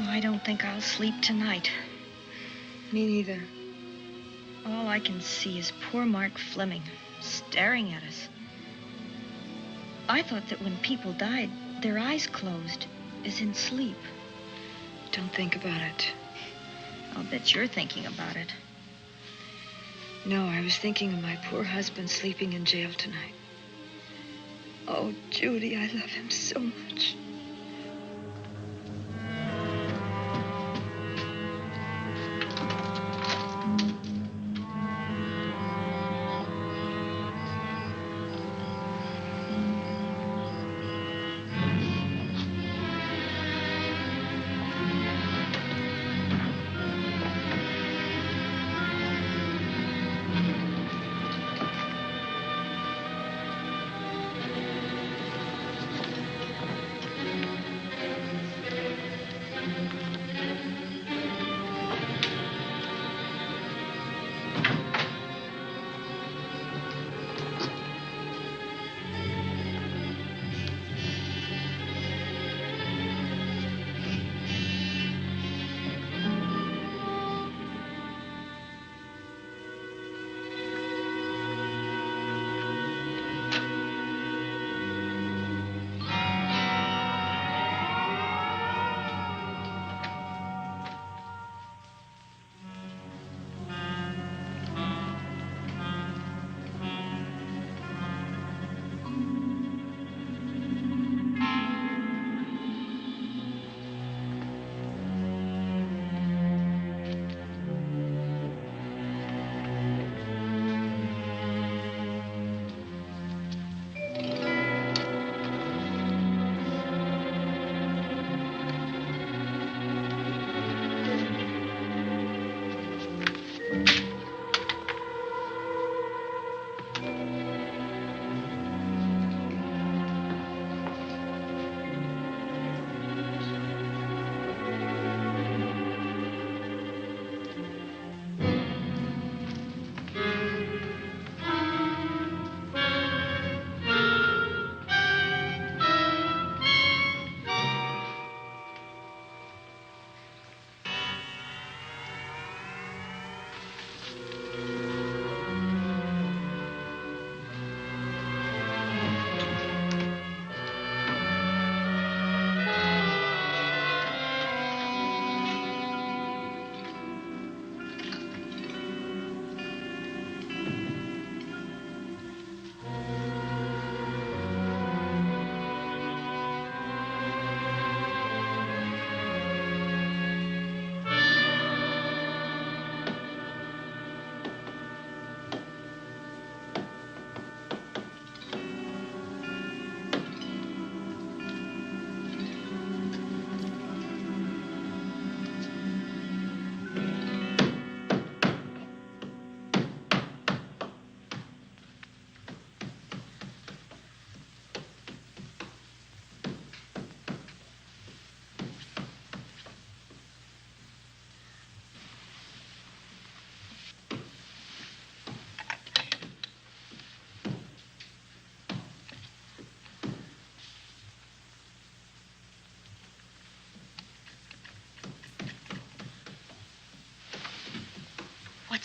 I don't think I'll sleep tonight. Me neither. All I can see is poor Mark Fleming staring at us. I thought that when people died, their eyes closed, as in sleep. Don't think about it. I'll bet you're thinking about it. No, I was thinking of my poor husband sleeping in jail tonight. Oh, Judy, I love him so much.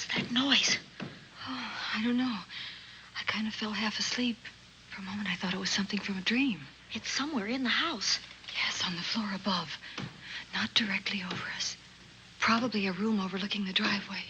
What's that noise? Oh, I don't know. I kind of fell half asleep. For a moment, I thought it was something from a dream. It's somewhere in the house. Yes, on the floor above. Not directly over us. Probably a room overlooking the driveway.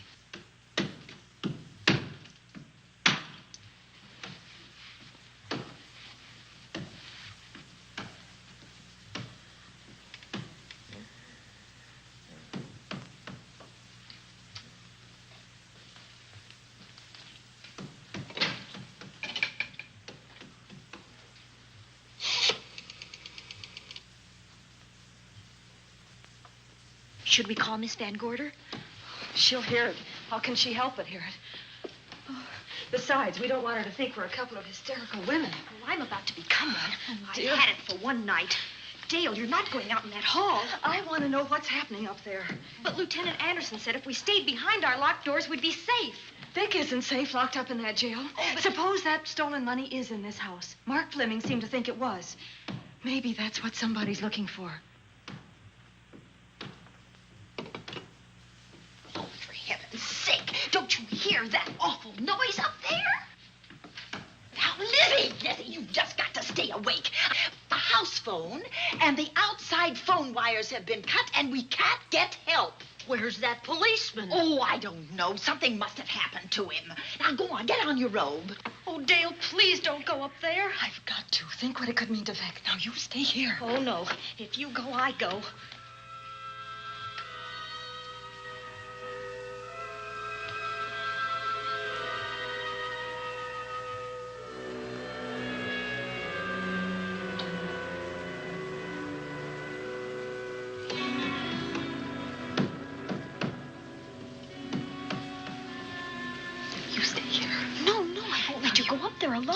Should we call Miss Van Gorder? She'll hear it. How can she help but hear it? Oh, besides, we don't want her to think we're a couple of hysterical women. Well, I'm about to become one. Oh, I dear. had it for one night. Dale, you're not going out in that hall. I want to know what's happening up there. But Lieutenant Anderson said if we stayed behind our locked doors, we'd be safe. Vic isn't safe locked up in that jail. Suppose that stolen money is in this house. Mark Fleming seemed to think it was. Maybe that's what somebody's looking for. Oh, for heaven's sake, don't you hear that awful noise up there? Now, Lizzie, you've just got to stay awake. The house phone and the outside phone wires have been cut, and we can't get help. Where's that policeman? Oh, I don't know. Something must have happened to him. Now, go on, get on your robe. Oh, Dale, please don't go up there. I've got to. Think what it could mean to Vic. Now, you stay here. Oh, no. If you go, I go.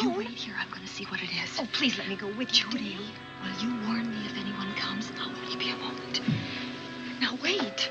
You wait here. I'm going to see what it is. Oh, please let me go with you, Judy, will you warn me if anyone comes? I'll only be a moment. Now, wait.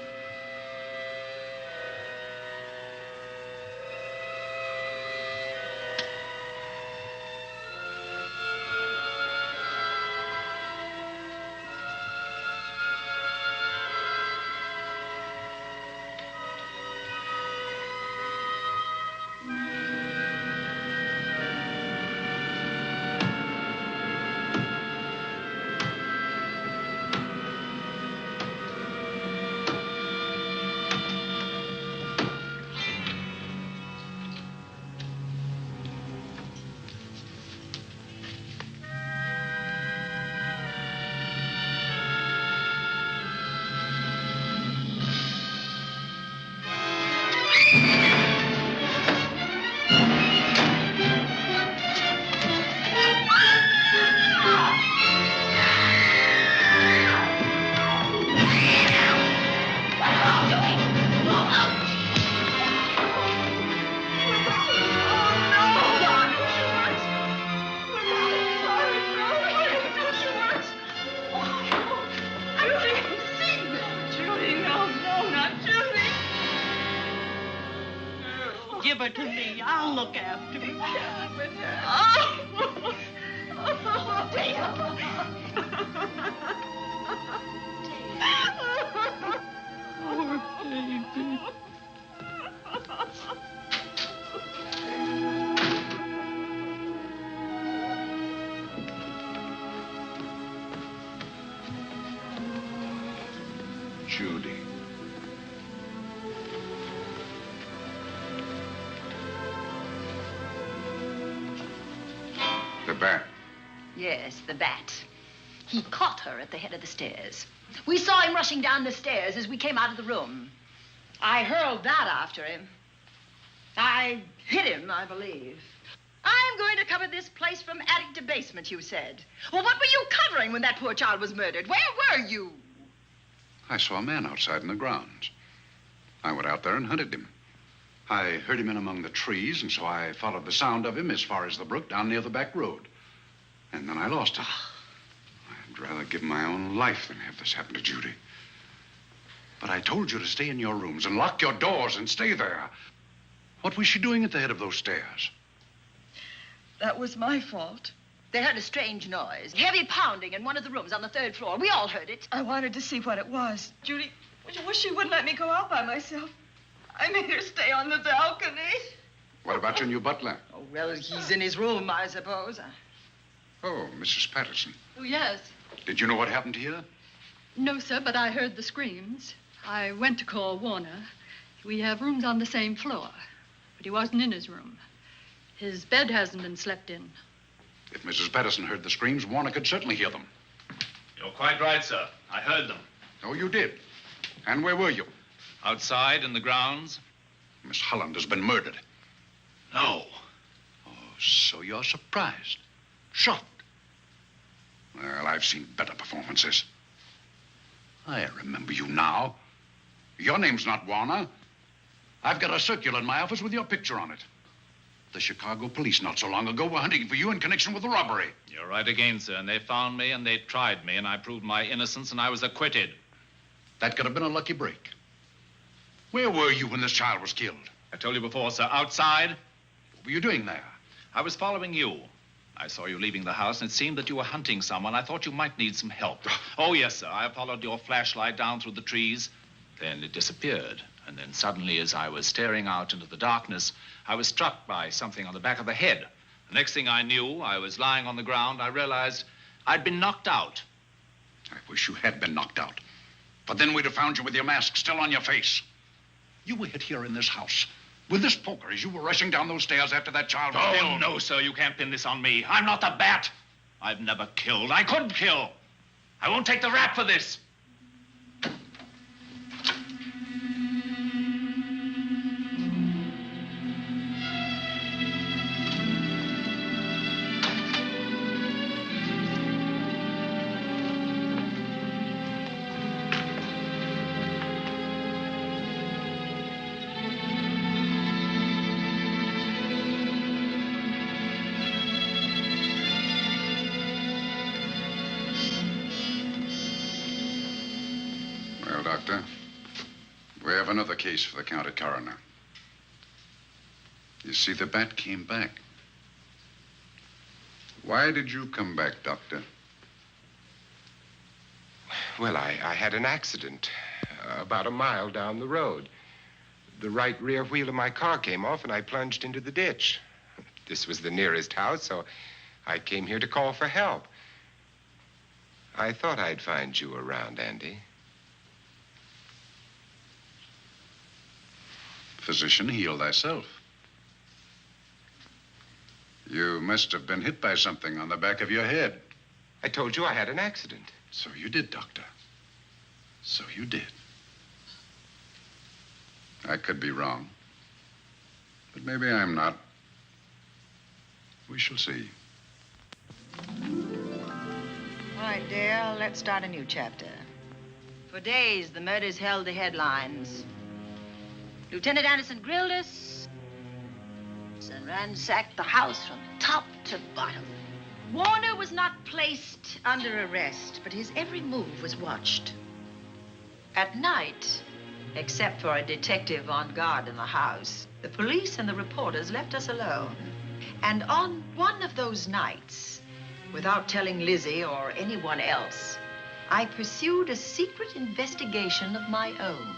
Give her to me. I'll look after her. Oh, Dale. Poor baby. Judy. The bat. Yes, the bat. He caught her at the head of the stairs. We saw him rushing down the stairs as we came out of the room. I hurled that after him. I hit him, I believe. I'm going to cover this place from attic to basement, you said. Well, what were you covering when that poor child was murdered? Where were you? I saw a man outside in the grounds. I went out there and hunted him. I heard him in among the trees, and so I followed the sound of him as far as the brook down near the back road. And then I lost him. I'd rather give my own life than have this happen to Judy. But I told you to stay in your rooms and lock your doors and stay there. What was she doing at the head of those stairs? That was my fault. They heard a strange noise, heavy pounding in one of the rooms on the third floor. We all heard it. I wanted to see what it was. Judy, I wish she wouldn't let me go out by myself. I made her stay on the balcony. What about your new butler? Oh, well, he's in his room, I suppose. Oh, Mrs. Patterson. Oh, yes. Did you know what happened here? No, sir, but I heard the screams. I went to call Warner. We have rooms on the same floor, but he wasn't in his room. His bed hasn't been slept in. If Mrs. Patterson heard the screams, Warner could certainly hear them. You're quite right, sir. I heard them. Oh, you did? And where were you? Outside in the grounds. Miss Holland has been murdered. No. Oh, so you're surprised. Shocked. Well, I've seen better performances. I remember you now. Your name's not Warner. I've got a circular in my office with your picture on it. The Chicago police not so long ago were hunting for you in connection with the robbery. You're right again, sir. And they found me and they tried me and I proved my innocence and I was acquitted. That could have been a lucky break. Where were you when this child was killed? I told you before, sir. Outside. What were you doing there? I was following you. I saw you leaving the house, and it seemed that you were hunting someone. I thought you might need some help. Oh, yes, sir. I followed your flashlight down through the trees. Then it disappeared. And then suddenly, as I was staring out into the darkness, I was struck by something on the back of the head. The next thing I knew, I was lying on the ground. I realized I'd been knocked out. I wish you had been knocked out. But then we'd have found you with your mask still on your face. You were hit here in this house with this poker as you were rushing down those stairs after that child was killed. Oh, no, sir. You can't pin this on me. I'm not the bat. I've never killed. I couldn't kill. I won't take the rap for this. Doctor. We have another case for the county coroner. You see, the bat came back. Why did you come back, Doctor? Well, I had an accident about a mile down the road. The right rear wheel of my car came off, and I plunged into the ditch. This was the nearest house, so I came here to call for help. I thought I'd find you around, Andy. Physician, heal thyself. You must have been hit by something on the back of your head. I told you I had an accident. So you did, Doctor. So you did. I could be wrong. But maybe I'm not. We shall see. All right, dear, let's start a new chapter. For days, the murders held the headlines. Lieutenant Anderson grilled us and ransacked the house from top to bottom. Warner was not placed under arrest, but his every move was watched. At night, except for a detective on guard in the house, the police and the reporters left us alone. And on one of those nights, without telling Lizzie or anyone else, I pursued a secret investigation of my own.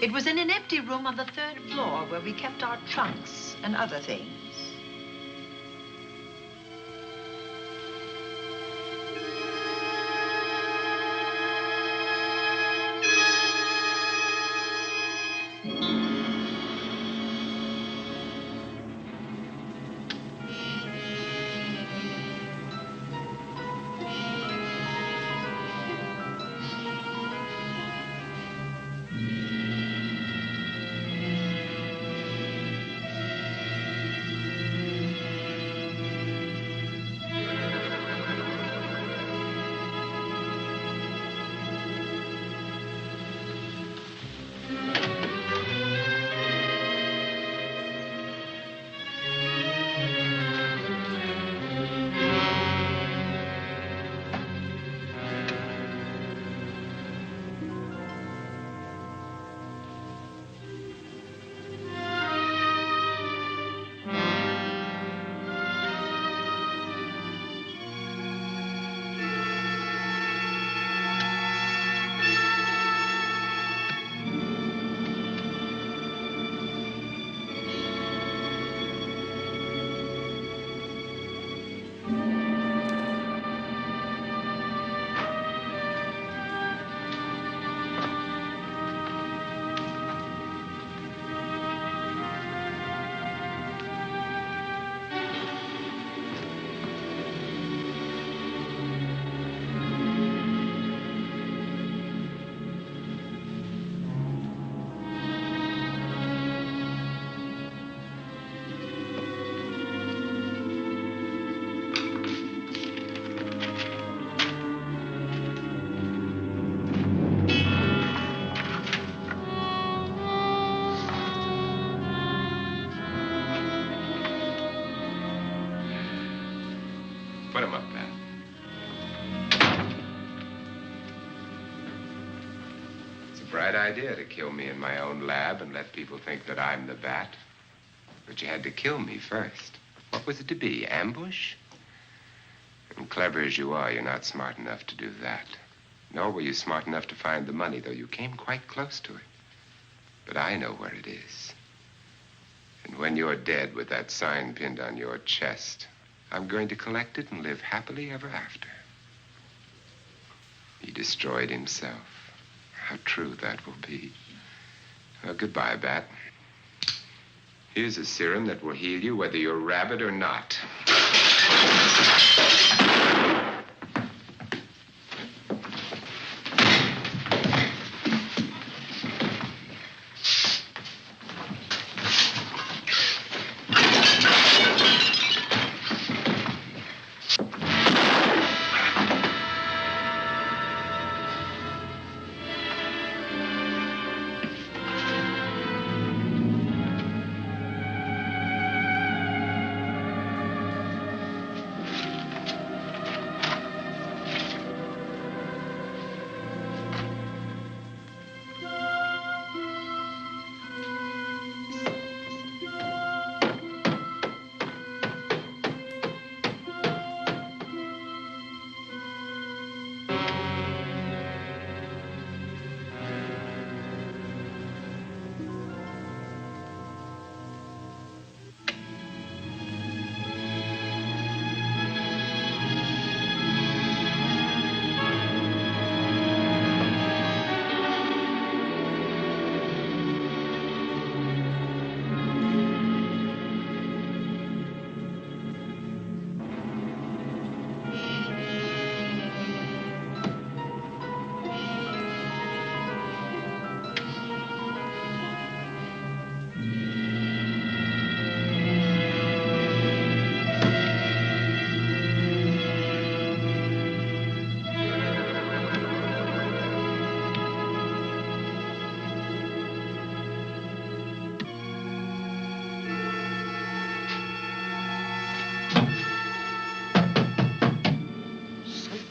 It was in an empty room on the 3rd floor where we kept our trunks and other things. bright idea to kill me in my own lab and let people think that I'm the bat. But you had to kill me first. What was it to be, ambush? And clever as you are, you're not smart enough to do that. Nor were you smart enough to find the money, though you came quite close to it. But I know where it is. And when you're dead with that sign pinned on your chest, I'm going to collect it and live happily ever after. He destroyed himself. How true that will be. Well, goodbye, Bat. Here's a serum that will heal you whether you're rabid or not.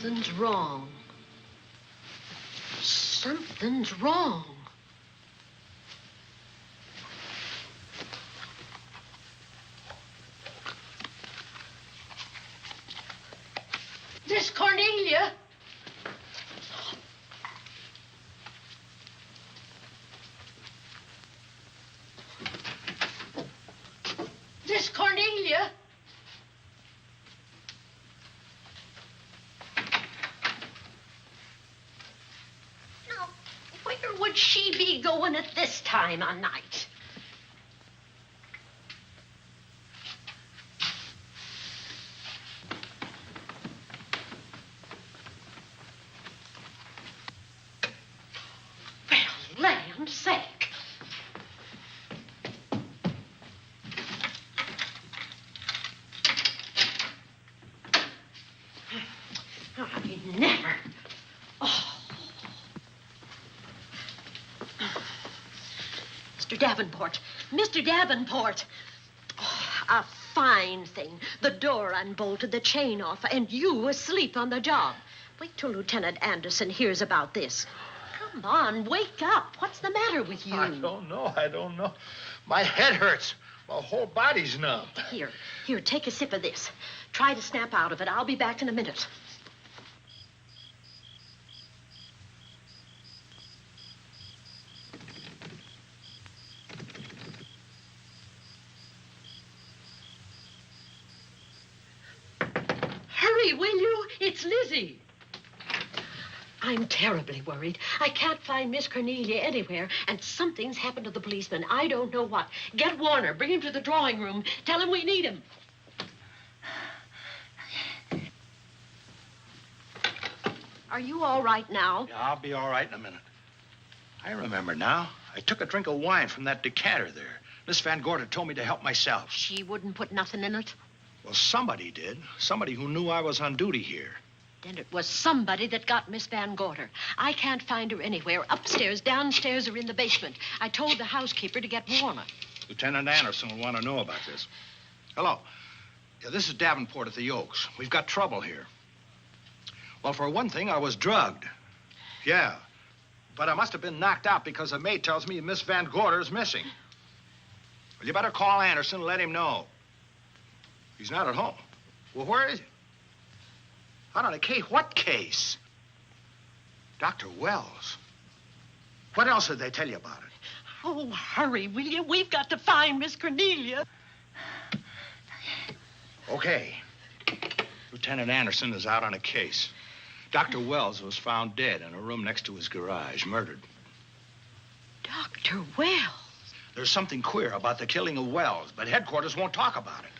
Something's wrong. Something's wrong. Miss Cornelia. Miss Cornelia. Where would she be going at this time of night? Well, land's sake. I never. Mr. Davenport. Mr. Davenport. Oh, a fine thing. The door unbolted, the chain off, and you asleep on the job. Wait till Lieutenant Anderson hears about this. Come on, wake up. What's the matter with you? I don't know. My head hurts. My whole body's numb. Here, take a sip of this. Try to snap out of it. I'll be back in a minute. Hurry, will you? It's Lizzie. I'm terribly worried. I can't find Miss Cornelia anywhere, and something's happened to the policeman. I don't know what. Get Warner. Bring him to the drawing room. Tell him we need him. Are you all right now? Yeah, I'll be all right in a minute. I remember now. I took a drink of wine from that decanter there. Miss Van Gorder told me to help myself. She wouldn't put nothing in it? Well, somebody did. Somebody who knew I was on duty here. Then it was somebody that got Miss Van Gorder. I can't find her anywhere. Upstairs, downstairs, or in the basement. I told the housekeeper to get Warner. Lieutenant Anderson will want to know about this. Hello. Yeah, this is Davenport at the Oaks. We've got trouble here. Well, for one thing, I was drugged. Yeah. but I must have been knocked out because the maid tells me Miss Van Gorder is missing. Well, you better call Anderson and let him know. He's not at home. Well, where is he? Out on a case? What case? Dr. Wells. What else did they tell you about it? Oh, hurry, will you? We've got to find Miss Cornelia. Okay. Lieutenant Anderson is out on a case. Dr. Wells was found dead in a room next to his garage, murdered. Dr. Wells? There's something queer about the killing of Wells, but headquarters won't talk about it.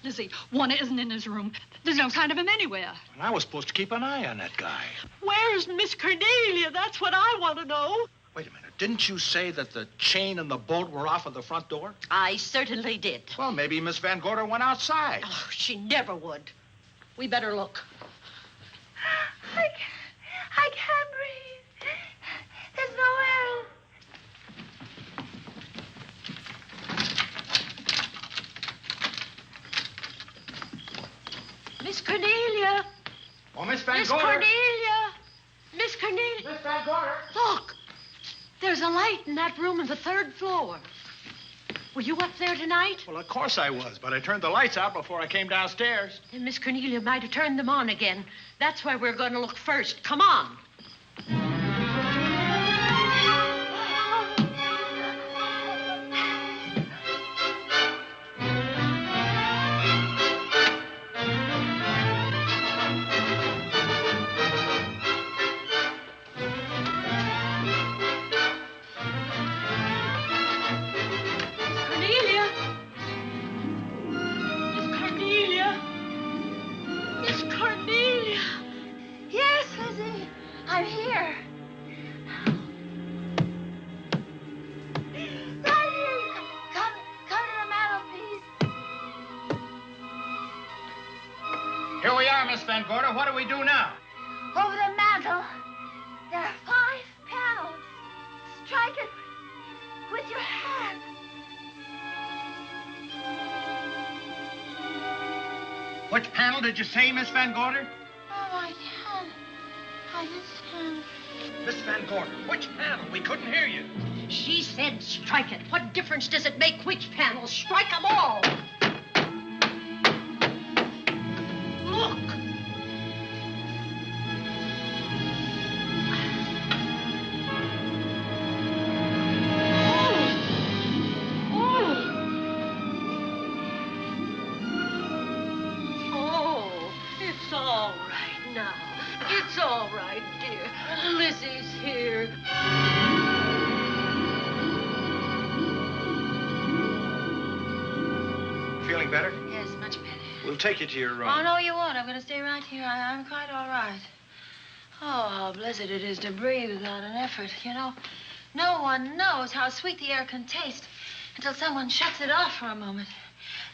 Lizzie, Warner isn't in his room. There's no sign of him anywhere. And I was supposed to keep an eye on that guy. Where's Miss Cornelia? That's what I want to know. Wait a minute. Didn't you say that the chain and the bolt were off of the front door? I certainly did. Well, maybe Miss Van Gorder went outside. Oh, she never would. We better look. I can't breathe. There's no air. Miss Cornelia. Oh, Miss Van Miss Gorder. Cornelia. Miss Cornelia. Miss Van Gorder. Look. There's a light in that room on the 3rd floor. Were you up there tonight? Well, of course I was, but I turned the lights out before I came downstairs. Then Miss Cornelia might have turned them on again. That's why we're going to look first. Come on. Miss Van Gorder, what do we do now? Over the mantel, there are 5 panels. Strike it with your hand. Which panel did you say, Miss Van Gorder? Oh, I can't. I just can't. Miss Van Gorder, which panel? We couldn't hear you. She said strike it. What difference does it make which panel? Strike them all. Look. It's all right now. It's all right, dear. Lizzie's here. Feeling better? Yes, much better. We'll take you to your room. Oh, no, you won't. I'm going to stay right here. I'm quite all right. Oh, how blessed it is to breathe without an effort. You know, no one knows how sweet the air can taste until someone shuts it off for a moment.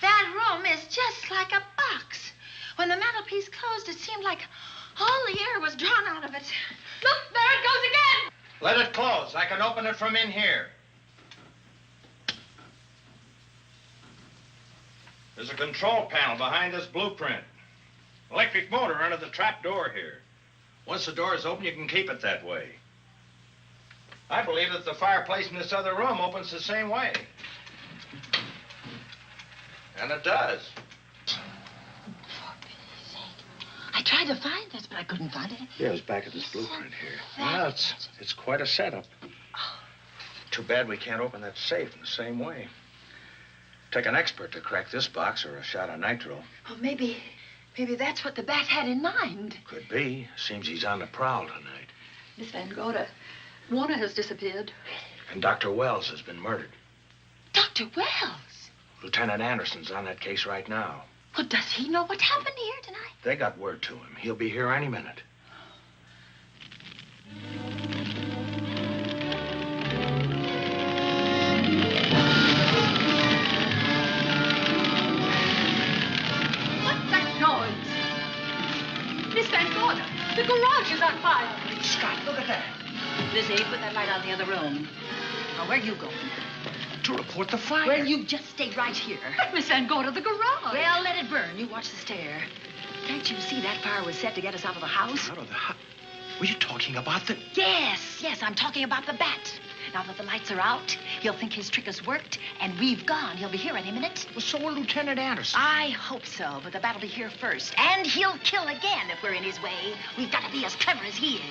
That room is just like a box. When the mantelpiece closed, it seemed like all the air was drawn out of it. Look, there it goes again. Let it close. I can open it from in here. There's a control panel behind this blueprint. Electric motor under the trap door here. Once the door is open, you can keep it that way. I believe that the fireplace in this other room opens the same way. And it does. I tried to find this, but I couldn't find it. Yeah, it's back at this blueprint here. Well, it's quite a setup. Too bad we can't open that safe in the same way. Take an expert to crack this box or a shot of nitro. Well, maybe that's what the bat had in mind. Could be. Seems he's on the prowl tonight. Miss Van Gorder, Warner has disappeared. And Dr. Wells has been murdered. Dr. Wells? Lieutenant Anderson's on that case right now. Well, does he know what happened here tonight? They got word to him. He'll be here any minute. What's that noise? Miss Van Gorder, the garage is on fire. Scott, look at that. Lizzie, put that light out in the other room. Now, where are you going? To report the fire. Well, you just stay right here. But Miss Van Gorder, the garage. Well, let it burn. You watch the stair. Can't you see that fire was set to get us out of the house? Out of the house? Were you talking about the... Yes, I'm talking about the bat. Now that the lights are out, he'll think his trick has worked, and we've gone. He'll be here any minute. Well, so will Lieutenant Anderson. I hope so, but the bat will be here first. And he'll kill again if we're in his way. We've got to be as clever as he is.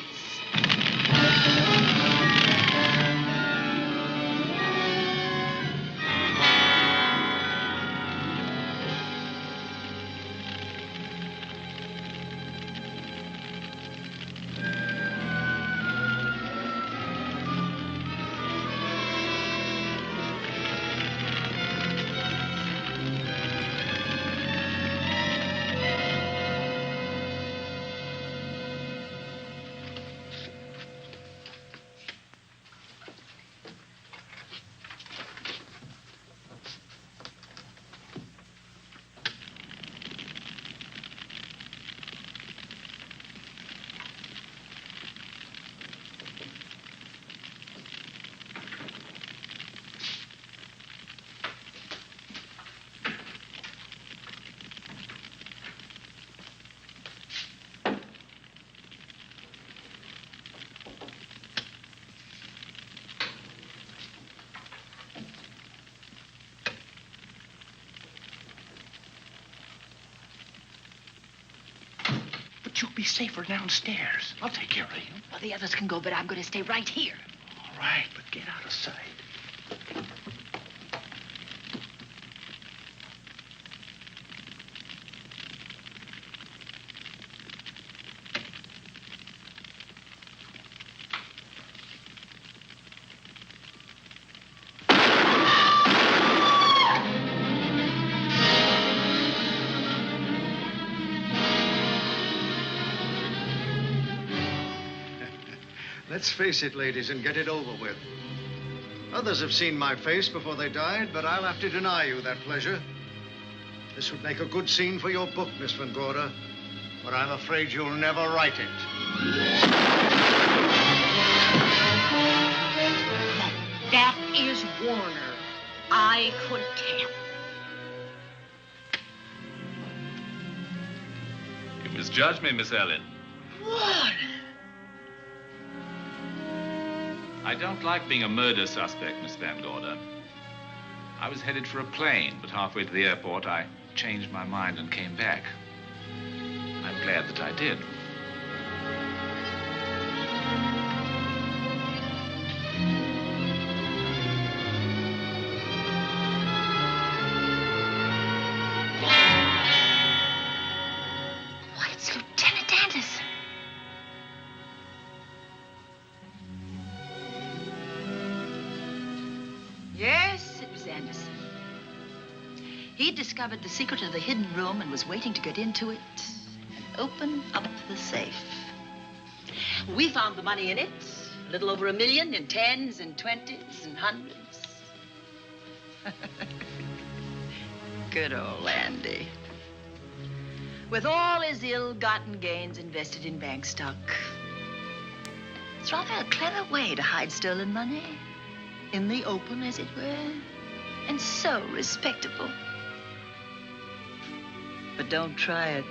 But you'll be safer downstairs. I'll take care of you. Well, the others can go, but I'm going to stay right here. All right, but get out of sight. Let's face it, ladies, and get it over with. Others have seen my face before they died, but I'll have to deny you that pleasure. This would make a good scene for your book, Miss Van Gorder, but I'm afraid you'll never write it. That is Warner. I could tell. You misjudged me, Miss Ellen. Warner! I don't like being a murder suspect, Miss Van Gorder. I was headed for a plane, but halfway to the airport, I changed my mind and came back. I'm glad that I did. Why, it's Lieutenant Anderson. Yes, it was Anderson. He'd discovered the secret of the hidden room and was waiting to get into it and open up the safe. We found the money in it, a little over $1 million in 10s and 20s and 100s. Good old Andy. With all his ill-gotten gains invested in bank stock. It's rather a clever way to hide stolen money. In the open, as it were, and so respectable. But don't try it.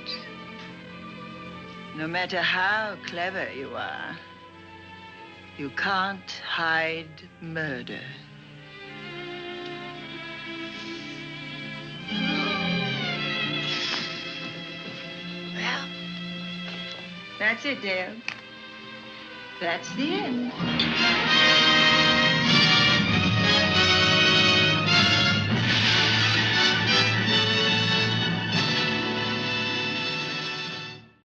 No matter how clever you are, you can't hide murder. Well, that's it, Dale. That's the end.